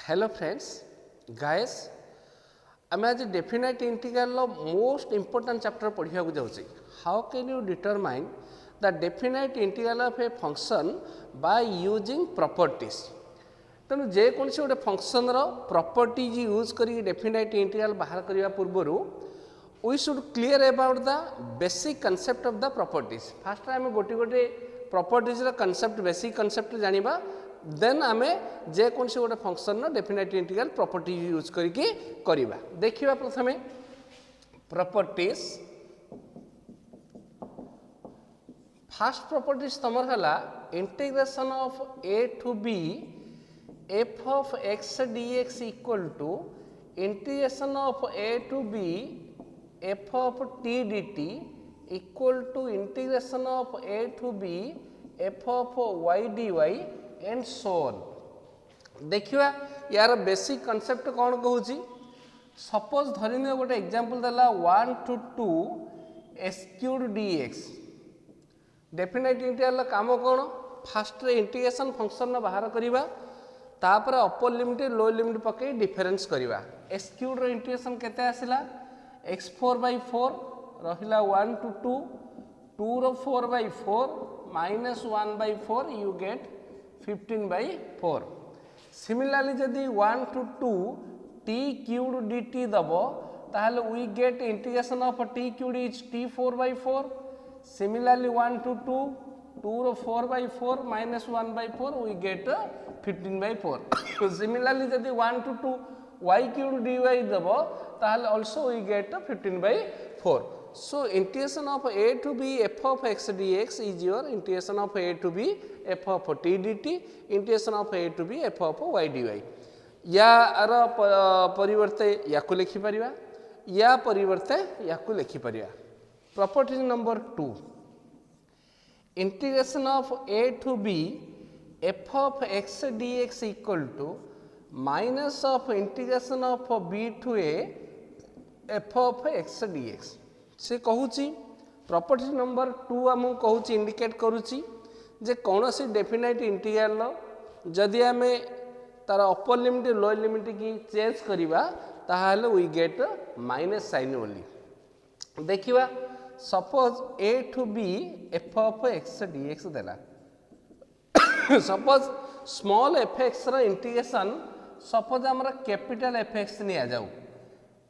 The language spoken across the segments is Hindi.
हेलो फ्रेंड्स गाइस आम आज definite integral most important chapter पढ़ा जाऊँ how can you determine the definite integral of a function by using properties. तेणु जेकोसी गोटे फंक्शन प्रॉपर्टीज यूज कर डेफिनाइट इंटीग्रल बाहर करने पूर्वर we should clear about the basic concept of the properties. First आम गोटे गोटे प्रॉपर्टीज कॉन्सेप्ट बेसिक कॉन्सेप्ट जानिबा देन आम जेकोसी गोटे function definite integral properties use करके करिबा। देखिबा प्रथमे प्रॉपर्टीज। फास्ट प्रॉपर्टीज तमर हला integration of a to b f of x dx equal to integration of a to b f of t dt equal to integration of a to b f of y dy and so on. देखिए यार बेसिक कॉन्सेप्ट कौन कहूँ। सपोज धरनी गोटे एग्जांपल देला 1 to 2 s cubed dx। Definite integral काम कौन फास्ट इंटीग्रेशन फंक्शन बाहर करवा तापर अपर लिमिट लोअर लिमिट पकई डिफरेंस करवा। s cubed इंटीग्रेशन केते आसिला x4/4 रहिला 1 to 2 2 रो 4/4 माइनस 1/4 यू गेट 15/4। सिमिलरली जदि 1 to 2 t cubed dt दब ताहले we get integration of t cubed is t4/4। Similarly 1 to 2 2 रो 4/4 माइनस 1/4 वी गेट 15/4। सिमिलरली जदि 1 to 2 y cubed dy दब ताहले also we get 15/4। So integration of a to b f of x dx is your integration of a to b f of t dt, integration of a to b f of y dy। यार परिवर्ते याकु लिखि परिबा या परिवर्ते याकु लिखि परिबा। Property number 2 integration of a to b f of x dx equal to minus of integration of b to a f of x dx। से कहूँ प्रॉपर्टी नंबर 2 आम कहूँ इंडिकेट करुच्ची जे कौन सी डेफिनाइट इंटीग्रल जदि आम तार अपर लिमिट लोअर लिमिट की चेंज करवा ताहले we get minus sign only. देखिबा suppose a to b f of x dx देला। सपोज स्मॉल fx रो इंटीग्रेशन सपोज आमर कैपिटल fx निया जाऊ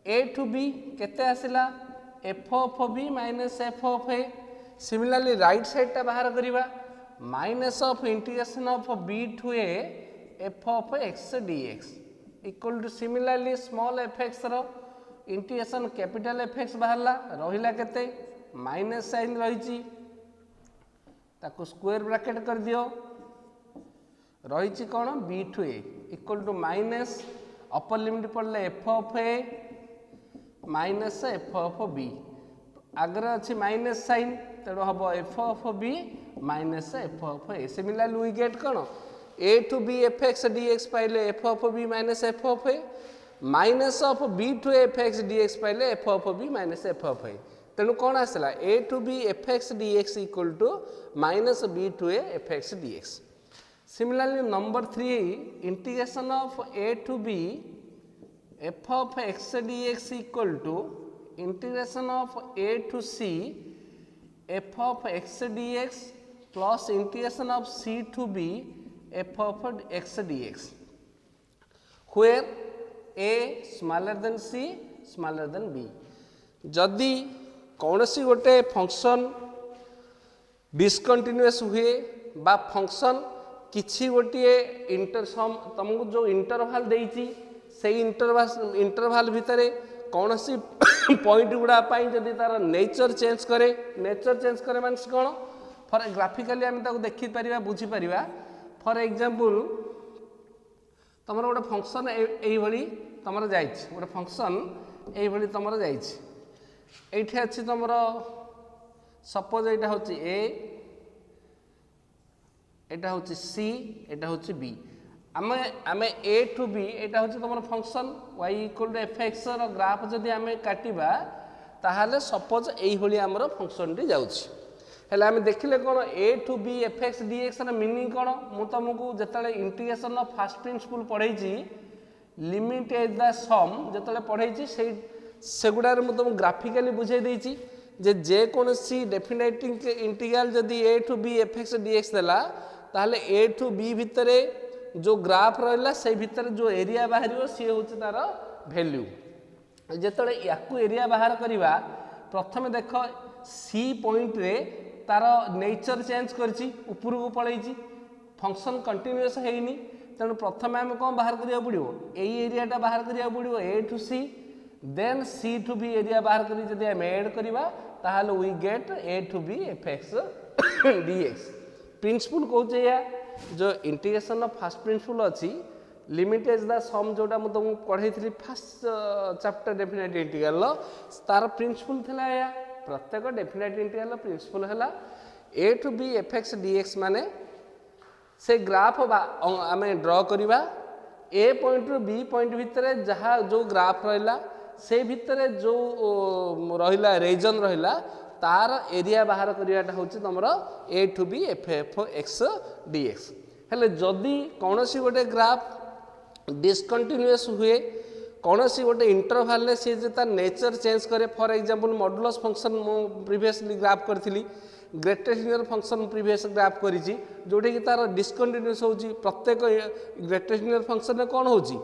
a to b केते आसिला f of b minus f of a। Similarly right side टा बाहर करिबा minus of integration of b to a f of x dx equal to similarly small fx रो इंटीग्रेशन कैपिटल fx बाहरला रहिला केते माइनस साइन रहिची ताको स्क्वायर ब्रैकेट कर दियो रहिची कोन b to a equal to minus upper limit पड़ले f of a minus f of b आगे अच्छी माइनस साइन तेणु हम f of b minus f of a। Similarly we get कौन a to b f x dx पाइले f of b minus f of a minus of b to f x dx पाइले f of b minus f of a। तेणु कौन आसला a to b f x dx equal to minus b to a f x dx। Similarly number 3 integration of a to b f of x dx equal to integration of a to c f of x dx plus integration of c to b f of x dx where a smaller than c smaller than b। जदि कौन सी गोटे फंक्शन डिस्कंटिन्यूअस हुए बा फंक्शन किछि गोटे तुमको जो इंटरवल देइछि से इंटरवल भितर कौन सी पॉइंट गुड़ा जदि तार नेचर चेंज करे मान कौन फॉर ग्राफिकली आम देखी पारिबा बुझी पारिबा। फॉर एग्जांपल तुम गोटे फंक्शन एभली तुम जाइछि गोटे फंक्शन एभली तुम जाइछि एठी अछि तुम सपोज एटा होछि a एटा होछि c एटा होछि b आमे a to b एटा होछि तुम function y equal to fx रो ग्राफ जदि आमे काटिबा ताहाले सपोज एई भली हमर फंक्शन टी जाउछि हेले आमे देखिले कोन a to b fx dx रा मीनिंग कोन मु तुमको जतले इंटीग्रेशन ऑफ फर्स्ट प्रिंसिपल पढाई छी लिमिट एज द सम जो पढ़े से गुड़ार मुझे तुमको ग्राफिकाली बुझे देती जे कौन सी डेफिनेट इंटीग्रल जदि a to b f x d x देला ताहले ए टू बी भितर जो ग्राफ रहा से भितर जो एरिया बाहर सी हूँ तार भैल्यू जिते या एरिया बाहर करवा प्रथम देख सी पॉइंट रे तार नेचर चेंज करची ऊपर को पलैची फंक्शन कंटिन्यूअस हैनी तेणु प्रथम आम कौन बाहर करिया पड़ो यही एरियाटा बाहर करिया पड़ो a to c then c to b area बाहर करी जदि आम ऐड करवा ताहले we get a to b f x d x principle कौचे या जो इंटीग्रेशन ऑफ फर्स्ट प्रिंसिपल अच्छी लिमिट एज द सम जोटा मुझे तुमको पढ़ाई फर्स्ट चैप्टर डेफिनेट इंटीग्रल तार प्रिंसिपल थिला या प्रत्येक डेफिनेट इंटीग्रल प्रिंसिपल है a to b f x d x माने से ग्राफ आम ड्र करवा ए पॉइंट रु बी पॉइंट भितर जहाँ जो ग्राफ रहा से भितर जो रहा रीजन रहा तार एरिया बाहर करवाटा हूँ तुम a to b f f x d x हेले जदि कौन सी गोटे ग्राफ डिस्कंटिन्यूअस हुए कौन सी गोटे इंटरवल सी तार नेचर चेंज करे फॉर एग्जांपल मॉडुलस फंक्शन मु प्रीवियसली ग्राफ करी greatest integer function previous graph करी जोटा कि तार डिस्कंटिन्यूअस होची प्रत्येक ग्रेटेस्ट इंटीजर फंक्शन में कौन होची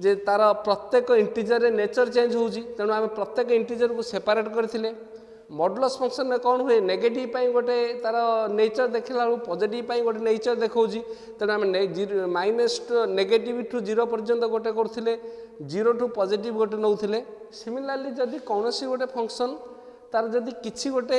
जे तार प्रत्येक इंटीजर रे नेचर चेंज होची तेणु आम प्रत्येक इंटीजर को सेपरेट करथिले मॉडुलस फंक्शन में कौन हुए नेगेटिव पाई गोटे तार नेचर देखला पॉजिटिव पाई गोटे नेचर देखौची तेणु आम माइनस नेगेटिव टू 0 पर्यंत गोटे करथिले 0 टू पॉजिटिव गोटे नौथिले सिमिलरली जदि कौन सी गोटे फंक्शन तार जदि किसी गोटे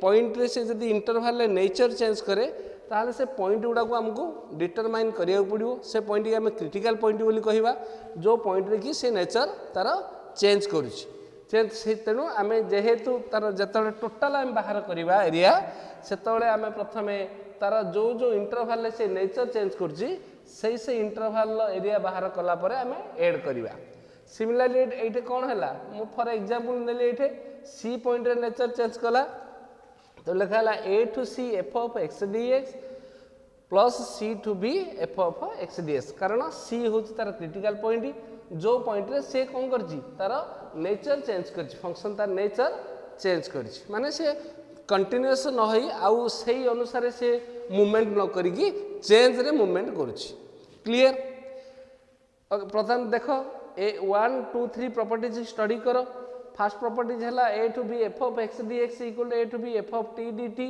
पॉइंट रे से जदि इंटरवल नेचर चेंज करे ताहले से पॉइंट गुड़ा को आमको डिटरमाइन करिया पड़ो से पॉइंट की आम क्रिटिकल पॉइंट बोली कहवा जो पॉइंट रे कि से नेचर तार चेंज करुच्ची चेंज से तेणु आम जेहेतु तार जो टोटाल आम बाहर करवा एरिया से आम प्रथम तार जो जो इंटरवल से नेचर चेंज कर से इंटरवल एरिया बाहर कलापर आम एड करवा सिमिलरली ये कौन है मु फॉर एग्जांपल नेली ये सी पॉइंट रे नेचर चेंज कला तो लिखा है a to c f of x d x plus c to b f of x d x कारण सी हूँ तार क्रिटिकल पॉइंट जो पॉइंट रे से कौन कर तार नेचर चेंज कर फंक्शन तार नेचर चेंज कर माने से कंटिन्यूअस न होई आउ सही अनुसार से मूवमेंट न करी चेंज रे मूवमेंट करुच्ची क्लियर प्रथम देख ए 1 2 3 प्रॉपर्टीज स्टडी करो फर्स्ट प्रॉपर्टीज है a to b f of x d x equal to a to b f of t d t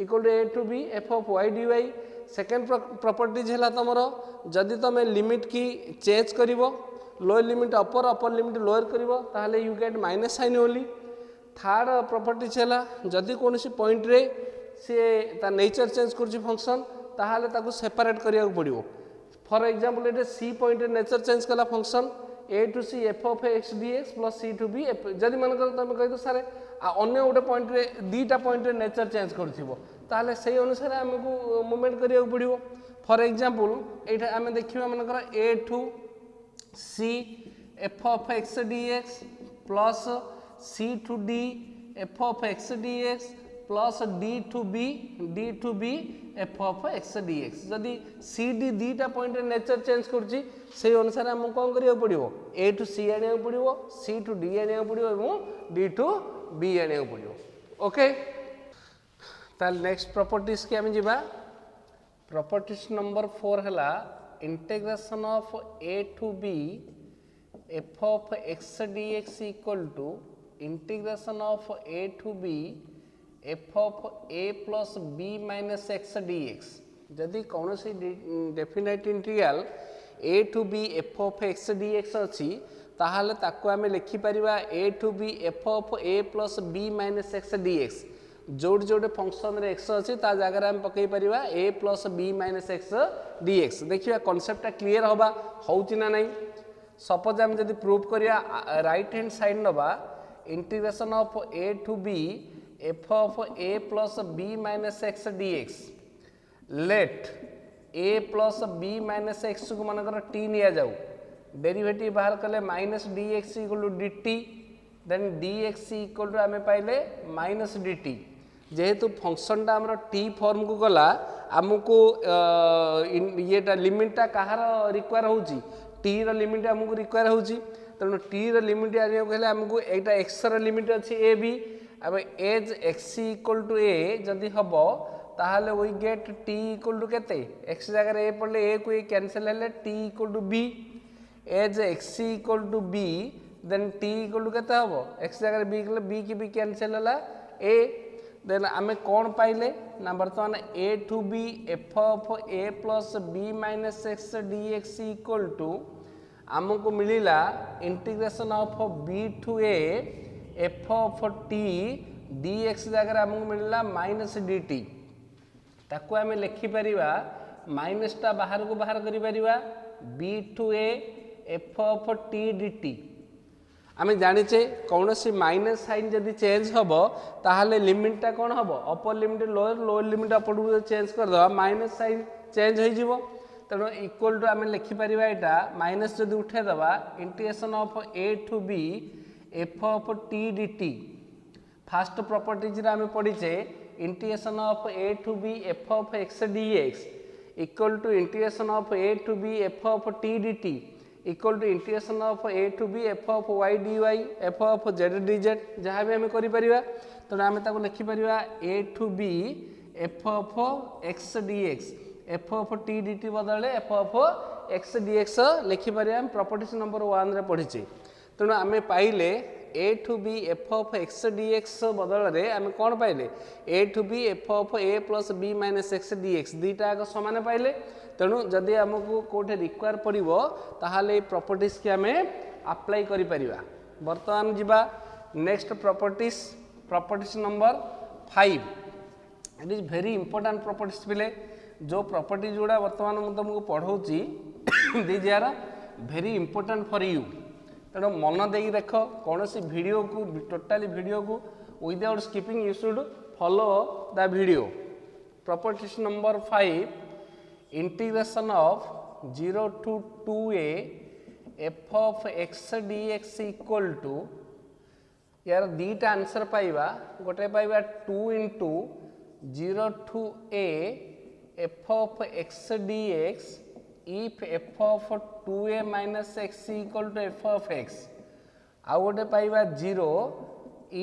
equal to a to b f of y d y second properties है तुम जदि तुम लिमिट की चेंज कर lower limit upper limit lower कर you get minus sign only third properties है जदि कौन सी पॉइंट रे सी ता नेचर चेंज कर फंक्शन ताहले ताको सेपरेट करिया पड़ो फॉर एग्जांपल ये सी पॉइंट रे नेचर चेंज कला function a to c f of x d x plus c to b f जदि मन तुम कह सारे अन्य गोटे पॉइंट रे दीटा पॉइंट रे नेचर चेंज कर से अनुसार आमको मूवमेंट करिया पड़ो फॉर एग्जांपल ये आम देखा मनकर a to c f of x d x plus c to d f of x d x plus d to b f of x d x जदि सी डी दीटा पॉइंट नेचर चेंज कर अनुसार आमको कौन करिया पड़ो ए टू सी आने पड़ो सी टू डी आने पड़ो और डी टू बी आने पड़ो ओके ताल नेक्स्ट प्रॉपर्टीज के आम जीवा प्रॉपर्टीज नंबर 4 है integration of a to b f of x d x equal to integration of a to b f of a plus b minus x d x जदि कौन सी definite integral a to b f of x d x अच्छी ताहले ताको आमे लिखिपर a to b f of a plus b minus x d x जोड़े जोड़े फंक्शन रे एक्स अच्छी ता जगह आम पकई पार a plus b minus x d x देखिए कॉन्सेप्टटा क्लीयर हवा होची ना नहीं सपोज आम जदि प्रूव करिया राइट हैंड साइड नबा integration of a to b f of a plus b minus x d x let a plus b minus x को मनकर टी नि जाऊ डेरिवेटिव बाहर कले minus d x equal to d t then d x equal to आम पाइले माइनस डी टी जेहेतु फंक्शनटा आम टी फॉर्म को गला आमको ये लिमिटा कहार रिक्वायर होची टी रो लिमिट आमको रिक्वायर होची तेणु टी रो लिमिट आने आमको एटा एक्स रो लिमिट अच्छी ए बी अब as x equal to a जदि हम ताहले we get t equal to केते एक्स जगह ए पड़े ए को कैंसिल हेले t equal to b as x equal to b then t equal to केते हम एक्स जगह बी की बी कैंसिल है ए देन आम कौन पाइले ना बर्तमान a to b f of a plus b minus x d x equal to आमको मिलला integration of b to a f of t d x जगह आमको मिलला माइनस डी टी ताको आम लिखिपर माइनसटा बाहर को बाहर कर b to a f of t d t आम जाचे कौन सी माइनस साइन जदि चेंज हम ताहले लिमिटटा कौन हम upper limit lower limit upper को चेंज करदे माइनस साइन चेंज हो तेणु इक्वल टू आम लिखिपर यहाँ माइनस जदि उठेदबा integration of a to b f of t d t first properties आम पढ़ीचे integration of a to b f of x d x equal to integration of a to b f of t d t equal to integration of a to b f of y d y f of z d z जहाँ भी आम कर तेणु आम लिखिपर a to b f of x d x f of t d t बदले f of x d x लिखिपर प्रॉपर्टीज नंबर 1 रे पढ़ीचे तेणु आम पाइले a to b f of x d x बदल में आम कौन पाइले a to b f of a plus b minus x d x दुईटा आग सामान पाइले तेणु जदि आमको कौटे रिक्वायर पड़ो ताहले प्रॉपर्टीज की आम अप्लाई करि परिबा वर्तमान जिबा next properties number 5 it is very important properties पिले जो प्रॉपर्टीज गुड़ा वर्तमान मुझे तुमको पढ़ाऊँगी these are very important for you तेणु मन दे देख कौन सी वीडियो को टोटाली वीडियो को without skipping you should follow the video properties number 5 integration of 0 to 2a f of x d x equal to यार दीटा आंसर पाइबा गोटे पाइबा 2 into 0 to a f of x d x if f of 2a minus x equal to f of x आउ गोटे पाइबा 0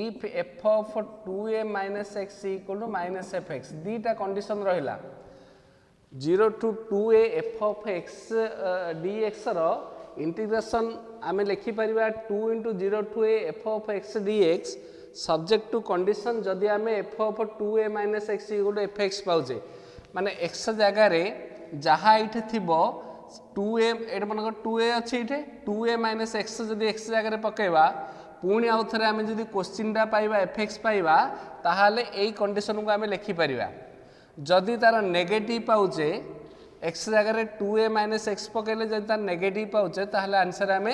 if f of 2a minus x equal to minus fx दीटा कंडीशन रहिला 0 to 2a f of x dx रो इंटीग्रेशन आम लिखिपर 2 into 0 to a f of x dx subject to condition जदि आम f of 2a minus x equal to fx पाउचे माने x जगार जहाँ ये थी 2a ये मन 2a अच्छे ये 2a माइनस एक्स जब एक्स जगह पकेबा पुणी आउ थे आम जब क्वेश्चनटा पाइबा एफएक्स पाइबा ताहले यही कंडीशन को आम लिखिपर जदि तार नेगेटिव पाउचे एक्स जगह 2a माइनस एक्स पकेले जब तार नेगेटिव पाउचे ताहले आंसर आम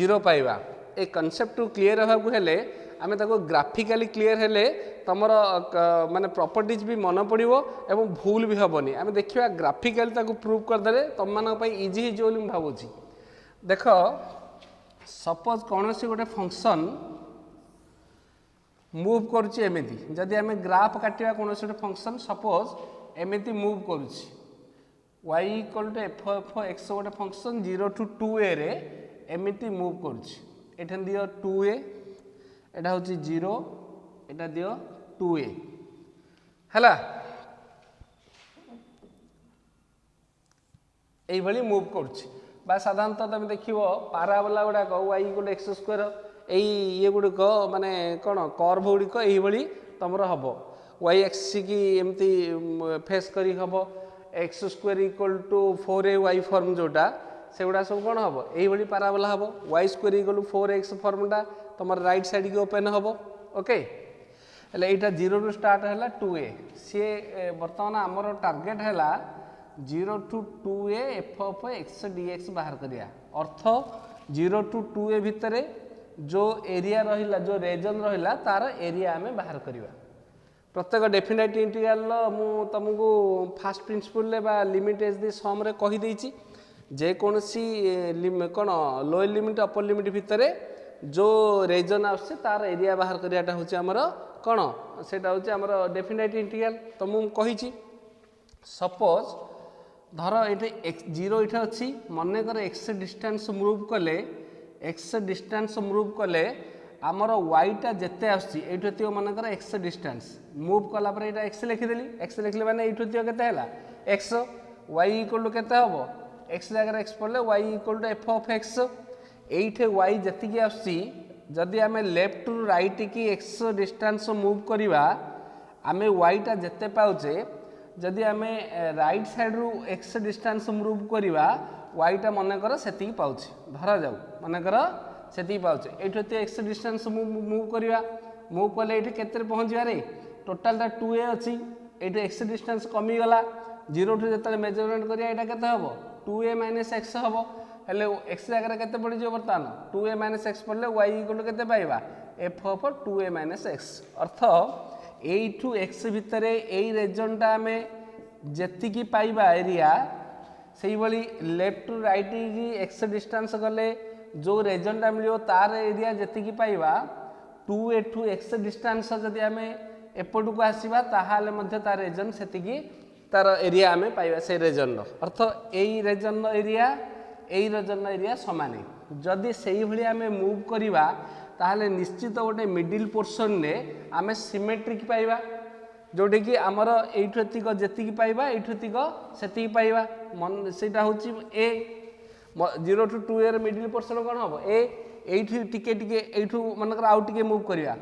0 पाइबा ए कॉन्सेप्ट क्लीयर होगा हेले आम ताको ग्राफिकली क्लीयर हेले तमर माने प्रॉपर्टीज भी मन पड़ो एवं भूल भी हेनी आम देखा ग्राफिकली ताको प्रूव करदे तुम मान इजी हो भावुची देख सपोज कौन सी गोटे फंक्शन मूव करुच्ची एमती जदि आम ग्राफ काटिया कौन गोटे फंक्शन सपोज एमती मूव करुच्ची y equal to f f x गोटे फंक्शन 0 to 2a रे एमती मूव करुच्ची एठन दियो 2a एटा हूँ 0 एटा दियो 2a हैला यही मूव करुच्ची बा साधारणतः तुम देखो पाराबोला गुड़ाक y इक्वल एक्स स्क्वायर ये गुड़िक माने कौन कर्व गुड़िक यही तुम हम y एक्स की एमती फेस करी हम x square equal to 4ay form जोटा से गुड़ा सब कौन हम यही पाराबोला हम y square equal to 4x फॉर्मटा तुम राइट साइड की ओपन हम ओके हेले यहाँ 0 रू स्टार्ट है 2a सी बर्तमान आमर टार्गेट है 0 to 2a f of x dx बाहर करिया अर्थ 0 to 2a भितर जो एरिया रहिला जो रीजन रहिला तार एरिया आमे बाहर करिवा प्रत्येक डेफिनेट इंटीग्रल मु तुमको फास्ट प्रिंसिपल बा लिमिट एज दी सम रे कहि देछि जे कोनसी कोन लोअर लिमिट अपर लिमिट भितर जो रीजन आछे तार एरिया बाहर करियाटा होछि हमर कोन सेटा होछि हमर डेफिनेट इंटीग्रल तो मु कहिछि सपोज धर ये जीरो ये अच्छी मनकर एक्स डिस्टेंस मूव कले एक्स डिस्टेंस मूव कले आमर वाईटा जिते आसती मनकर एक्स डिस्टेंस मूव कलापर यहाँ एक्स लिखिदेली एक्स लिखले मैंने ये एक्स वाई इक्वल टू केते हम एक्स जगह एक्स पढ़ले y equal to f of x ये वाई जी आसती जदि आम लेफ्ट टू राइट की एक्स डिस्टेंस मूव करवा आम वाईटा जिते पाचे जदि आम राइट साइड रू एक्स डिस्टेंस मूव करवा वाईटा मनकर से पाचे धरा जाऊ मनकर से पाचे ये एक्स डिस्टेंस मूव करवा मूव कले ये केते पहुँचे टोटाल 2a अच्छी ये एक्स डिस्टेंस कमीगला जीरो ठू जो मेजरमेंट करिया एटा केते हबो 2a माइनस एक्स हम हेले एक्स जगह केते पड़ जो बर्तमान 2a माइनस एक्स पड़े वाई इक्वल टू केते पाइबा f of 2a minus x अर्थ एठू एक्स भितर यही रेजनटा आम जी पाइबा एरिया से भाई लेफ्ट टू राइट की एक्स डिस्टेंस गले जो रेजनटा मिलो तार एरिया जी पाइबा 2a ठू एक्स डिस्टेंस जदि आम एपटू को आसवा ताहले तार रेजन से तार एरिया आम पाइबा से रेजन अर्थ यही रेजन एरिया सामान जदि से भाई आम मूव करवा ताहले निश्चित गोटे मिडिल पोर्शन ने आम सिमेट्रिक पाइबा जोटा कि आमर एठुक जी पाइबा एठुक से पाइबा मन से ए 0 टू 2a मिडिल पोर्शन कौन हम एठू टिके एठू मनकर आउ टिके मूव करवा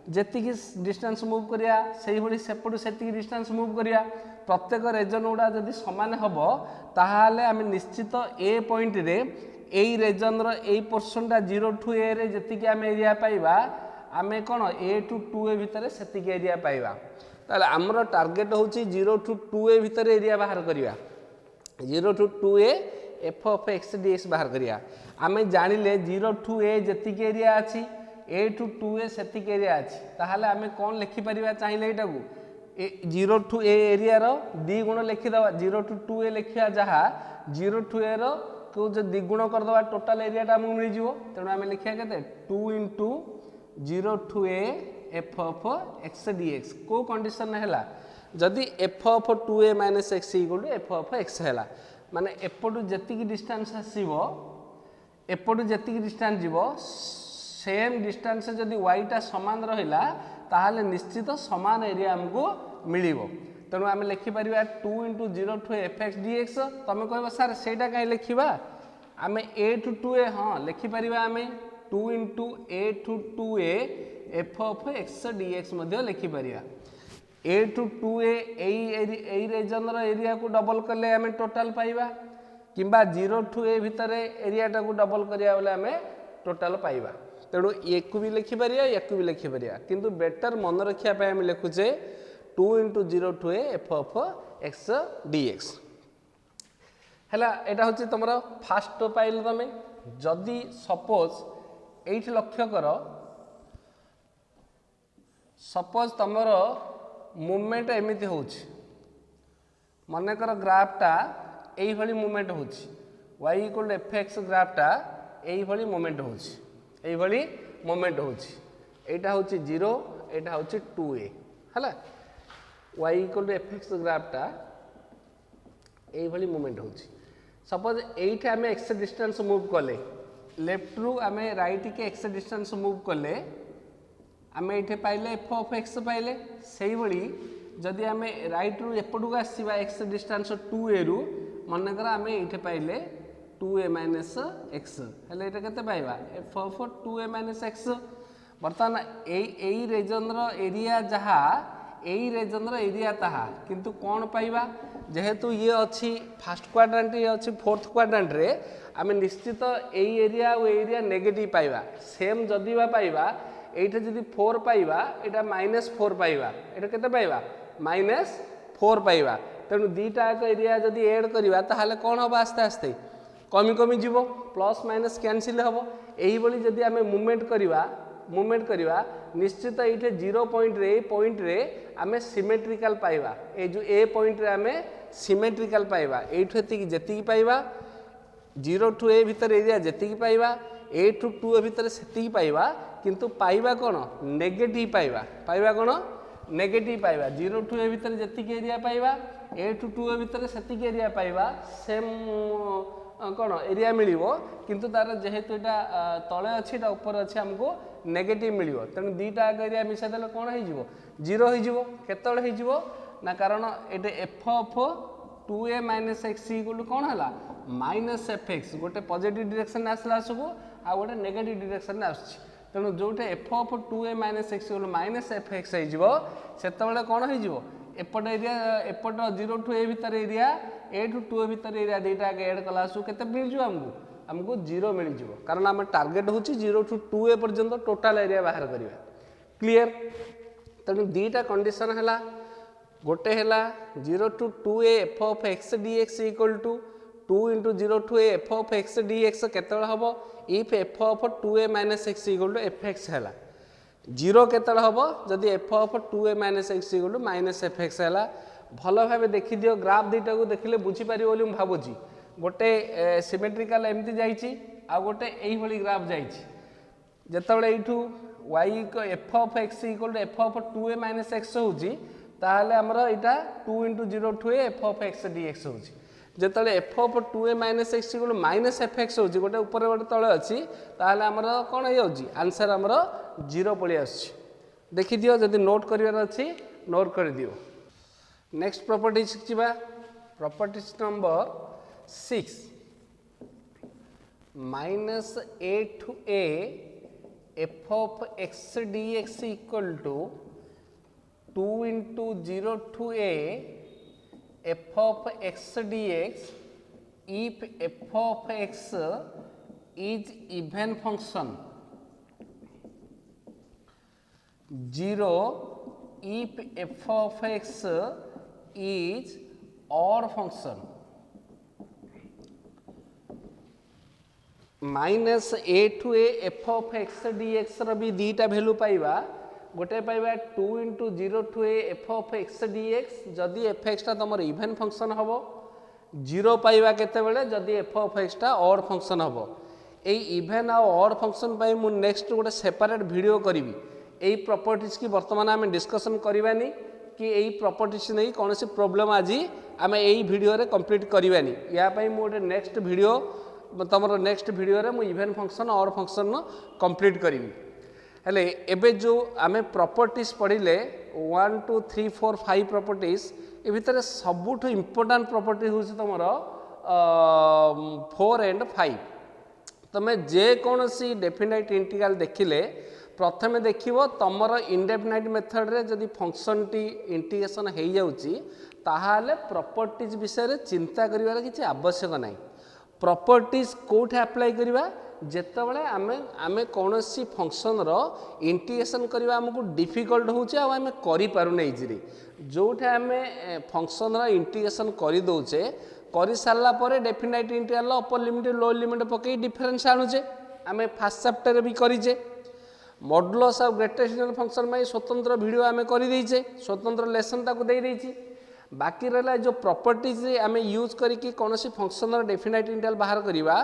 जी डिस्टेंस मूव करिया से भाई सेपटू से डिस्टेंस मूव करिया प्रत्येक रेजन गुड़ा जदि सामान हम ताहले आम निश्चित ए पॉइंट रे यही रेजन रे पोर्शनटा 0 टू a रे जी आम एरिया पाइबा आम कौन a टू 2a भितर से एरिया पाइबा ताले आमर टार्गेट हूँ 0 टू 2a भितर एरिया बाहर करवा 0 to 2a f of x d x बाहर करिया आम जानिले 0 टू a जी एरिया अच्छी a टू 2a से एरिया अच्छी ताहले आम कौन लिखिपर चाहिए यहाँ 0 टू a एरिया रो दी गुण लिखिदे 0 टू 2a लिखा जहाँ 0 टू a रो को जो द्विगुण करदे टोटाल एरियाटा आमको मिल जाव तेणु आम लिखा के 2 into 0 to a f of x d x को कंडीशन है जदि f of 2a minus x equal to f of x है माने एपटू जी डिस्टेंस आसो एपटू जी डिस्टेंस जीव सेम डिस्टेंस जदि वाईटा सामान रहा ताहले निश्चित सामान एरिया आमको मिल तेणु आम लिखिपर 2 into 0 to f x d x तुम कह सार से कहीं लिखा आम a टू 2a हाँ लिखिपर आम 2 into a to 2a f of x dx लिखिपर a टू 2a यही रेजन एरिया को डबल कले आम टोटाल पाइबा किंबा 0 टू a भितर एरियाटा को डबल करिया बेले आम टोटाल पाइबा तेणु ये को भी लिखिपर या को भी लिखिपर किंतु बेटर मन रखापी आम लिखुचे 2 into 0 to a f of x d x है यहाँ हूँ तुम फास्ट पाइल तुम जदि सपोज ये लक्ष्य कर सपोज तुमर मूवमेंट एमती हो मनकर ग्राफटा यही मूवमेंट हो y equal to f x ग्राफटा यही मूवमेंट हो मूवमेंट होटा हूँ 0 यहाँ हूँ 2a है y equal to f x ग्राफटा यही मूवमेंट हो सपोज ये आम एक्स डिस्टेंस मूव कले लेफ्ट रू आम राइट के एक्स डिस्टेंस मूव कले आम ये पाइले एफ ऑफ एक्स पाइले से भाई जदि आम राइट रू एपटू आसवा एक्स डिस्टेंस 2a रु मनकर आम ये पाइले 2a माइनस एक्स हेल्ले ये के पाइबा f of 2a minus x बर्तमान यही रेजन एरिया जहाँ यही रेजन एरिया ताहा किंतु कौन पाइबा जेहेतु ये अच्छी फास्ट क्वाड्रेंट ये अच्छी फोर्थ क्वाड्रेंट रे आम निश्चित यही एरिया और एरिया नेगेटिव पाइबा सेम जदि पाइबा ये जदि 4 पाइबा यहाँ -4 पाइबा ये के पाइबा -4 पाइबा तेणु दीटा एक एरिया जदि एड करवा ताहले कौन हम आस्ते आस्ते कमी कमी जीव प्लस माइनस कैनसिल हम यही जदि आम मूवमेंट करवा निश्चित ये 0 पॉइंट रे आम सिमेट्रिकल पाइबा ये जो ए पॉइंट रे आम सिमेट्रिकल पाइबा एठू जी पाइबा 0 टू a भितर एरिया जी पाइबा a टू 2a भितर से पाइबा किंतु पाइबा कौन नेगेटिव पाइबा कौन नेगेटिव पाइबा 0 टू ए भितर जेतिक एरिया पाइबा ए टू 2 ए भितर सेतिक एरिया पाइबा सेम कौन एरिया मिलिबो किंतु तार जेहेतु एटा तले अछि एटा ऊपर अछि हमको नेगेटिव मिलिबो तेणु दीटा एरिया मिसा देले कोन होई जिवो 0 होई जिवो केतळे होई जिवो ना कारण एटे f of 2a - x equal कोन हला -fx गोटे पॉजिटिव डायरेक्शन आसला सबु आ गोटे नेगेटिव डायरेक्शन आछि तेणु Jote F of 2a - x equal -fx होई जिवो सेतबेले कोन होई जिवो एपट एरिया एपट 0 टू ए भितर एरिया ए टू 2 ए भितर एरिया दीटा ऐड कला सु केते मिल जिवो हमको 0 मिल जिवो कारण हम टार्गेट होची 0 टू 2a पर्यंत टोटल एरिया बाहर करिवा क्लियर तेणु दीटा कंडीशन हला गोटे हला 0 to 2a f of x dx equal to 2 into 0 to a f of x dx केतळ हबो if f of 2a - x equal to fx हला 0 केतळ हबो जदि f of 2a - x equal to -fx हला भलो भाबे देखि दियो ग्राफ दीटा को देखिले बुझी पारि बोली हम भाबुची गोटे सिमेट्रिकल एमती जाईची आ गोटे एही भली ग्राफ जाईची जेतबळे एठू y को f of x equal to f of 2a - x होउची ताहले हमरा इटा 2 into 0 to a f of x dx होउची जेतले f of 2a - x equal -fx होउची गोटे ऊपर गोटे तळे अछि ताहले हमरा कोन हे होउची आंसर हमरा 0 पळी आछि देखि दियो जदि नोट करिवार अछि नोट कर दियो नेक्स्ट प्रॉपर्टी शिखिबा properties number 6 -a to a f of x dx equal to 2 into 0 to a f of x dx if f of x is even function 0 if f of x is odd function -a to a f of x dx रो भी दीटा वैल्यू पाइबा गोटे पाइबा 2 into 0 to a f of x dx जदि fx टा तमर इवन फंक्शन हबो 0 पाइबा केते बेले जदि f of x टा ऑड फंक्शन हबो ए इवन आ ऑड फंक्शन पाई मु नेक्स्ट गोटे सेपरेट वीडियो करिवि एई प्रॉपर्टीज की वर्तमान आमे डिस्कशन करिवानी कि एई प्रॉपर्टीज नै कोनोसी प्रॉब्लम आजी आमे एई वीडियो रे कंप्लीट करिवानी या पाई मु गोटे नेक्स्ट वीडियो तमरो नेक्स्ट वीडियो रे मु even function odd function complete करिवि हेले एबे जो आमे प्रॉपर्टीज पढिले 1 2 3 4 5 प्रॉपर्टीज ए भितर सबुठ इंपोर्टेंट प्रॉपर्टी होछि तमरो 4 एंड 5 तमे जे कोनोसी डेफिनाइट इंटीग्रल देखिले प्रथमे देखिबो तमरो इंडेफिनाइट मेथड रे जदि फंक्शन टी इंटीग्रेशन हेइ जाउची ताहाले प्रॉपर्टीज विषय रे चिंता करिवार किछि आवश्यक नाही प्रॉपर्टीज कोठे अप्लाई करिवा जेतबळे आमे कोनोसी फंक्शन रो इंटीग्रेशन करिवा हमकु डिफिकल्ट होउचे आ आमे करि पारु नै इजीली जोठे आमे फंक्शन रो इंटीग्रेशन करि दोचे करि सारला परे definite integral upper limit lower limit पकई डिफरेंस आनुचे आमे फर्स्ट चैप्टर भी करिजे मॉडुलस ऑफ ग्रेटेस्ट फंक्शन में स्वतंत्र वीडियो आमे करि दैचे स्वतंत्र लेसन ताकू दे दैची बाकी रहला जो प्रॉपर्टीज आमे यूज करिकि कोनोसी फंक्शन रो डेफिनाइट इंटीग्रल बाहर करिवा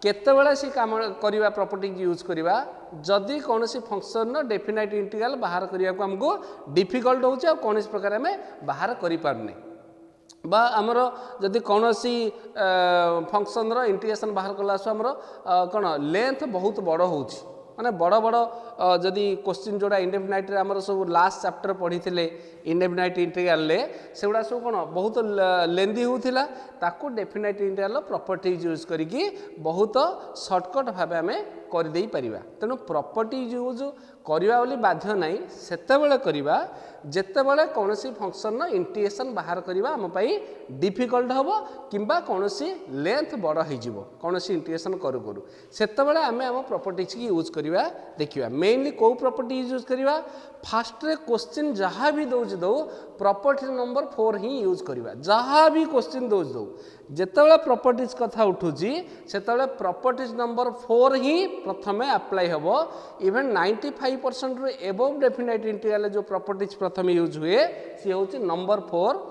केतेबेले से काम करिवा प्रॉपर्टी यूज करिवा जदि कोनोसी फंक्शन रो डेफिनाइट इंटीग्रल बाहर करिया को हमको डिफिकल्ट होउचे आ कोनोसी प्रकार हमें बाहर करि पारने बा हमरो जदि कोनोसी फंक्शन रो इंटीग्रेशन बाहर कला सो हमरो कोन लेंथ बहुत बड़ होउची माने बड़ बड़ जदि क्वेश्चन जोड़ा इंडेफिनाइट रे हमरो सब लास्ट चैप्टर पढ़ी थिले इंडेफिनाइट इंटीग्रल ले सेउडा सब कोन बहुत लेंदी होउथिला ताकू डेफिनाइट इंटीग्रल प्रॉपर्टीज यूज करिकि बहुत शॉर्टकट भाबे हमें कर देई परिबा तेनु प्रॉपर्टीज यूज करिवा वाली बाध्य नाही सेतेबेले करिवा जेतेबेले कोनोसी फंक्शन नो इंटीग्रेशन बाहर करिवा हम पई डिफिकल्ट हबो किंबा कोनोसी लेंथ बड़ होई जिवो कोनोसी इंटीग्रेशन करू करू सेतेबेले हमें हम प्रॉपर्टीज की यूज करिवा देखिवा मेनली को प्रॉपर्टी यूज करिवा फास्ट रे क्वेश्चन जहाँ भी दौच दो प्रॉपर्टी नंबर 4 ही यूज करिवा जहाँ भी क्वेश्चन दौच दो जेतेबेले प्रॉपर्टीज कथा उठुची सेतेबेले प्रॉपर्टीज नंबर 4 ही प्रथमे अप्लाई हबो इवन 95% रो एबव डेफिनाइट इंटीग्रल जो प्रॉपर्टीज प्रथमे यूज हुए सी होची number 4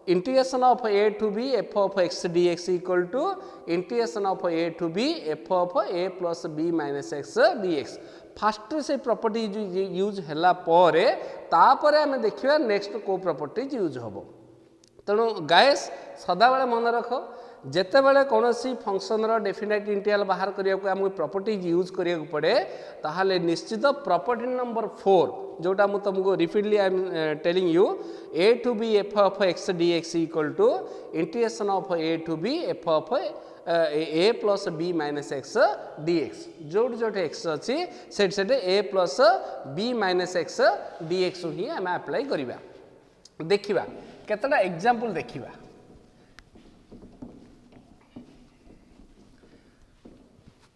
integration of a to b f of x dx equal to integration of a to b f of a plus b minus x dx fast से प्रॉपर्टीज यूज हैला परे तापरे हमें देखिबा नेक्स्ट को प्रॉपर्टीज यूज होबो तेणु गाइस सदा बेले मन रख जेते बेले कोनोसी फंक्शन रो डेफिनेट इंटीग्रल बाहर करिया को हमको प्रॉपर्टीज यूज करिया को पड़े ताहाले निश्चित प्रॉपर्टी नंबर 4 जोटा मु तुमको repeatedly I am telling you a to b f of x dx equal to integration of a to b f of a plus b minus x dx जोट जोट x अछि set a plus b minus x dx ही हम अप्लाई करिबा देखिबा केतटा एग्जांपल देखिबा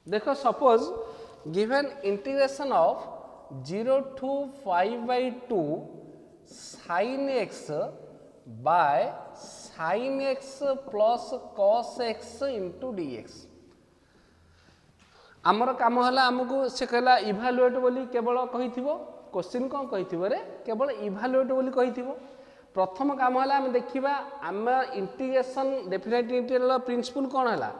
देखो suppose given integration of 0 to 5/2 sin x by sin x plus cos x into dx आमर काम हला हमको से कहला इभालुएट बोली केवल कहिथिबो क्वेश्चन कोन कहिथिबो रे केवल इभालुएट बोली कहिथिबो प्रथम काम हला हम देखिबा हम इंटीग्रेशन डेफिनेट इंटीग्रल प्रिंसिपल कोन हला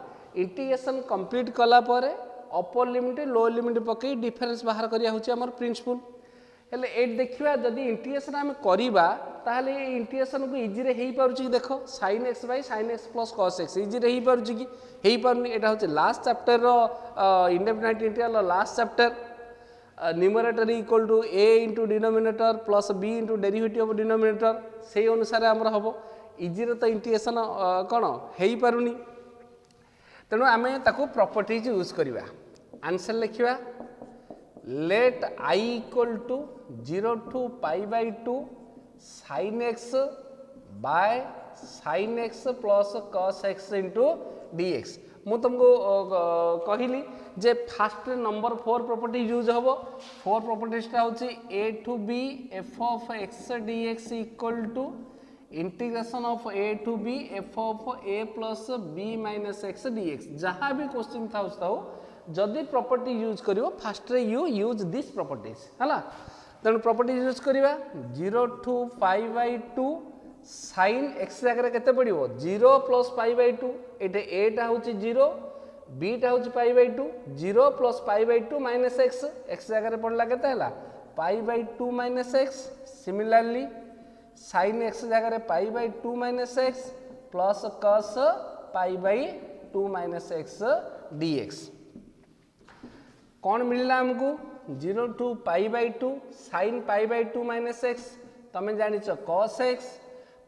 इंटीग्रेशन कंप्लीट कला परे अपर लिमिट लो लिमिट पकई डिफरेंस बाहर करिया होची हमर प्रिंसिपल हेले एट देखिबा जदी इंटीग्रेशन हम करिबा ताहले इंटीग्रेशन को इजी रे हेई पारुची देखो sin x by sin x plus cos x easy रे हेई पारुची कि हेई पारनी एटा होची लास्ट चैप्टर रो indefinite integral last chapter numerator equal to a into denominator plus b into derivative of denominator सेही अनुसार हमर हबो इजी रे तो इंटीग्रेशन कोन हेई पारुनी तेणु आम ताको प्रॉपर्टीज यूज करिबा आंसर लिखिबा let I equal to 0 to π/2 sin x by sin x plus cos x into dx मु तुमको कहली जे फास्ट नंबर 4 प्रॉपर्टी यूज होबो 4 प्रॉपर्टीज ता होची a to b f of x dx equal to integration of a to b f of a plus b minus x dx जहाँ भी क्वेश्चन था जदि प्रॉपर्टी यूज करिवो फास्ट रे यू यूज दिस प्रॉपर्टीज हला तेणु property use करिवा 0 to π/2 sin x जगह केते पड़िवो 0 plus π/2 एटे a टा होची 0 b टा होची π/2 0 plus π/2 minus x x जगह पड़ला केते हला π/2 minus x similarly sin x जगह π/2 minus x plus cos π/2 minus x dx कौन मिलला हमको 0 to π/2 sin π/2 minus x तमें जानिछ cos x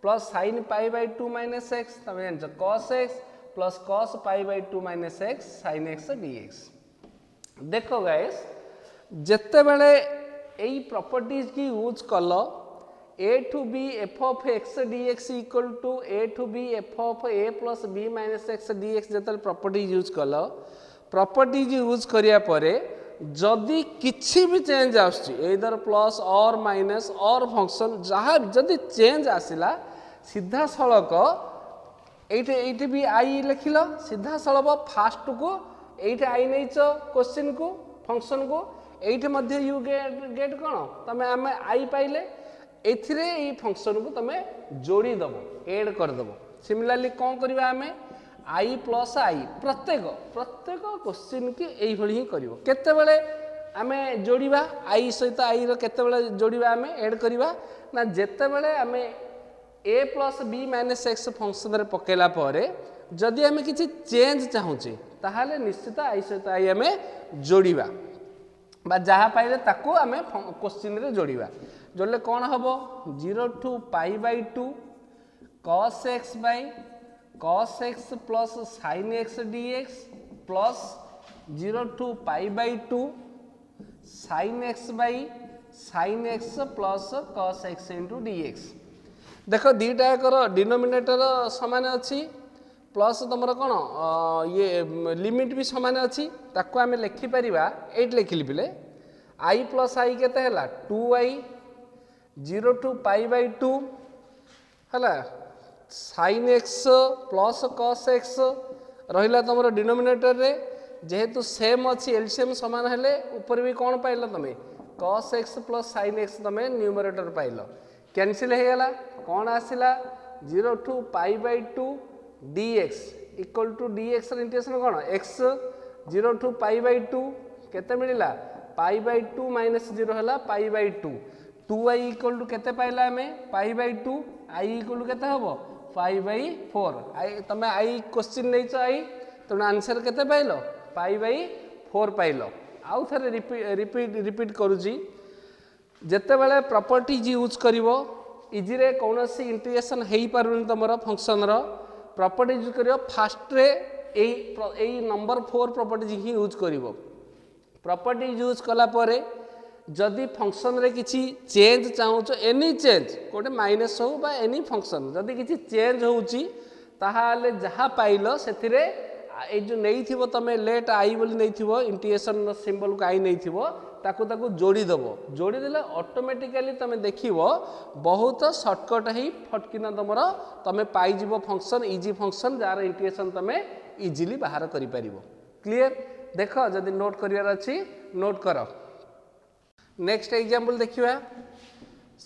plus sin π/2 minus x तमें जानिछ cos x plus cos π/2 minus x sin x dx देखो गाइस जत्ते बेले एई प्रॉपर्टीज की यूज कलो a to b f of x dx equal to a to b f of a plus b minus x dx जतल प्रॉपर्टीज यूज कलो प्रॉपर्टीज यूज करिया परे जदि किछि भी चेंज आछि इधर प्लस और माइनस और फंक्शन जहाँ जदि चेंज आसिला सीधा सड़क एठे भी आई लिखिल सीधा सड़क फास्ट को एठे आई नहीं क्वेश्चन को फंक्शन को एठे मध्य यू गेट कौन तमें आम आई पाइले एथिरे ई फंक्शन को तमें जोड़ी दबो ऐड कर दबो सिमिलरली कौन करबा आमे आई प्लस आई प्रत्येक क्वेश्चन की एई भली ही करिवो केते बेले आमे जोड़ीबा आई सहित आई रो केते बेले जोड़ीबा आमे ऐड करबा ना जेते बेले आमे a plus b minus x function रे पकेला परे जदि आमे किछि चेंज चाहूचे ताहाले निश्चित आई सहित आई आमे जोड़ीबा बा जहा पाइले ताको आमे क्वेश्चन रे जोड़ीबा जोड़ले कोन हबो 0 to π/2 cos x by cos x plus sin x dx plus 0 to π/2 sin x by sin x plus cos x into dx देखो दीटा कर डिनोमिनेटर समान अच्छी प्लस तुम कौन ये लिमिट भी समान अच्छी ताको आम लिखिपर ये लिखिली पिले आई प्लस आई केते हला 2i 0 to π/2 हला sin x plus cos x रहिला तुम डिनोमिनेटर रे जेहेतु सेम अच्छी एलसीएम समान हेले ऊपर भी कौन पाइल तुम cos x plus sin x तुम न्यूमरेटर पाइल कैंसिल हो गला कौन आसला 0 to pi by 2 dx equal to dx integration कौन x 0 टू पाई बाई 2 केते मिलिला पाई बाई 2 माइनस 0 है पाई बाई 2 2i इक्वल टू केते पाइला हमें pi by 2 i equal to केते हबो 5 बाई 4 आई तमे आई क्वेश्चन नै छ आई तने आंसर केते पाइलो पाई बाई 4 पाइलो आउ थरे रिपीट करूची जेते बेले प्रॉपर्टीज यूज करिवो इजी रे कोनोसी इंटीग्रेशन हेई पारुनी तमरो फंक्शन रो प्रॉपर्टीज यूज करियो फास्ट रे एई नंबर 4 प्रॉपर्टीज ही यूज करिवो प्रॉपर्टीज यूज कला परे जदि फंक्शन रे किछि चेंज चाहूछ एनी चेंज कोटे माइनस हो बा एनी फंक्शन जदि किछि चेंज होउची ताहाले जहा पाइलो सेथिरे ए जो नहीं थिवो तमे लेट आई बोली नहीं थिवो इंटीग्रेशन सिंबल को आई नहीं थिवो ताकू ताकू जोड़ी दबो जोड़ी देले ऑटोमेटिकली तमे देखिवो बहुत शॉर्टकट ही फटकिना तमरो तमे पाई जीवो function easy function jar integration तमे इजीली बाहर करि परिबो क्लियर देखो जदि नोट करियार अछि नोट करो नेक्स्ट एग्जांपल देखिवा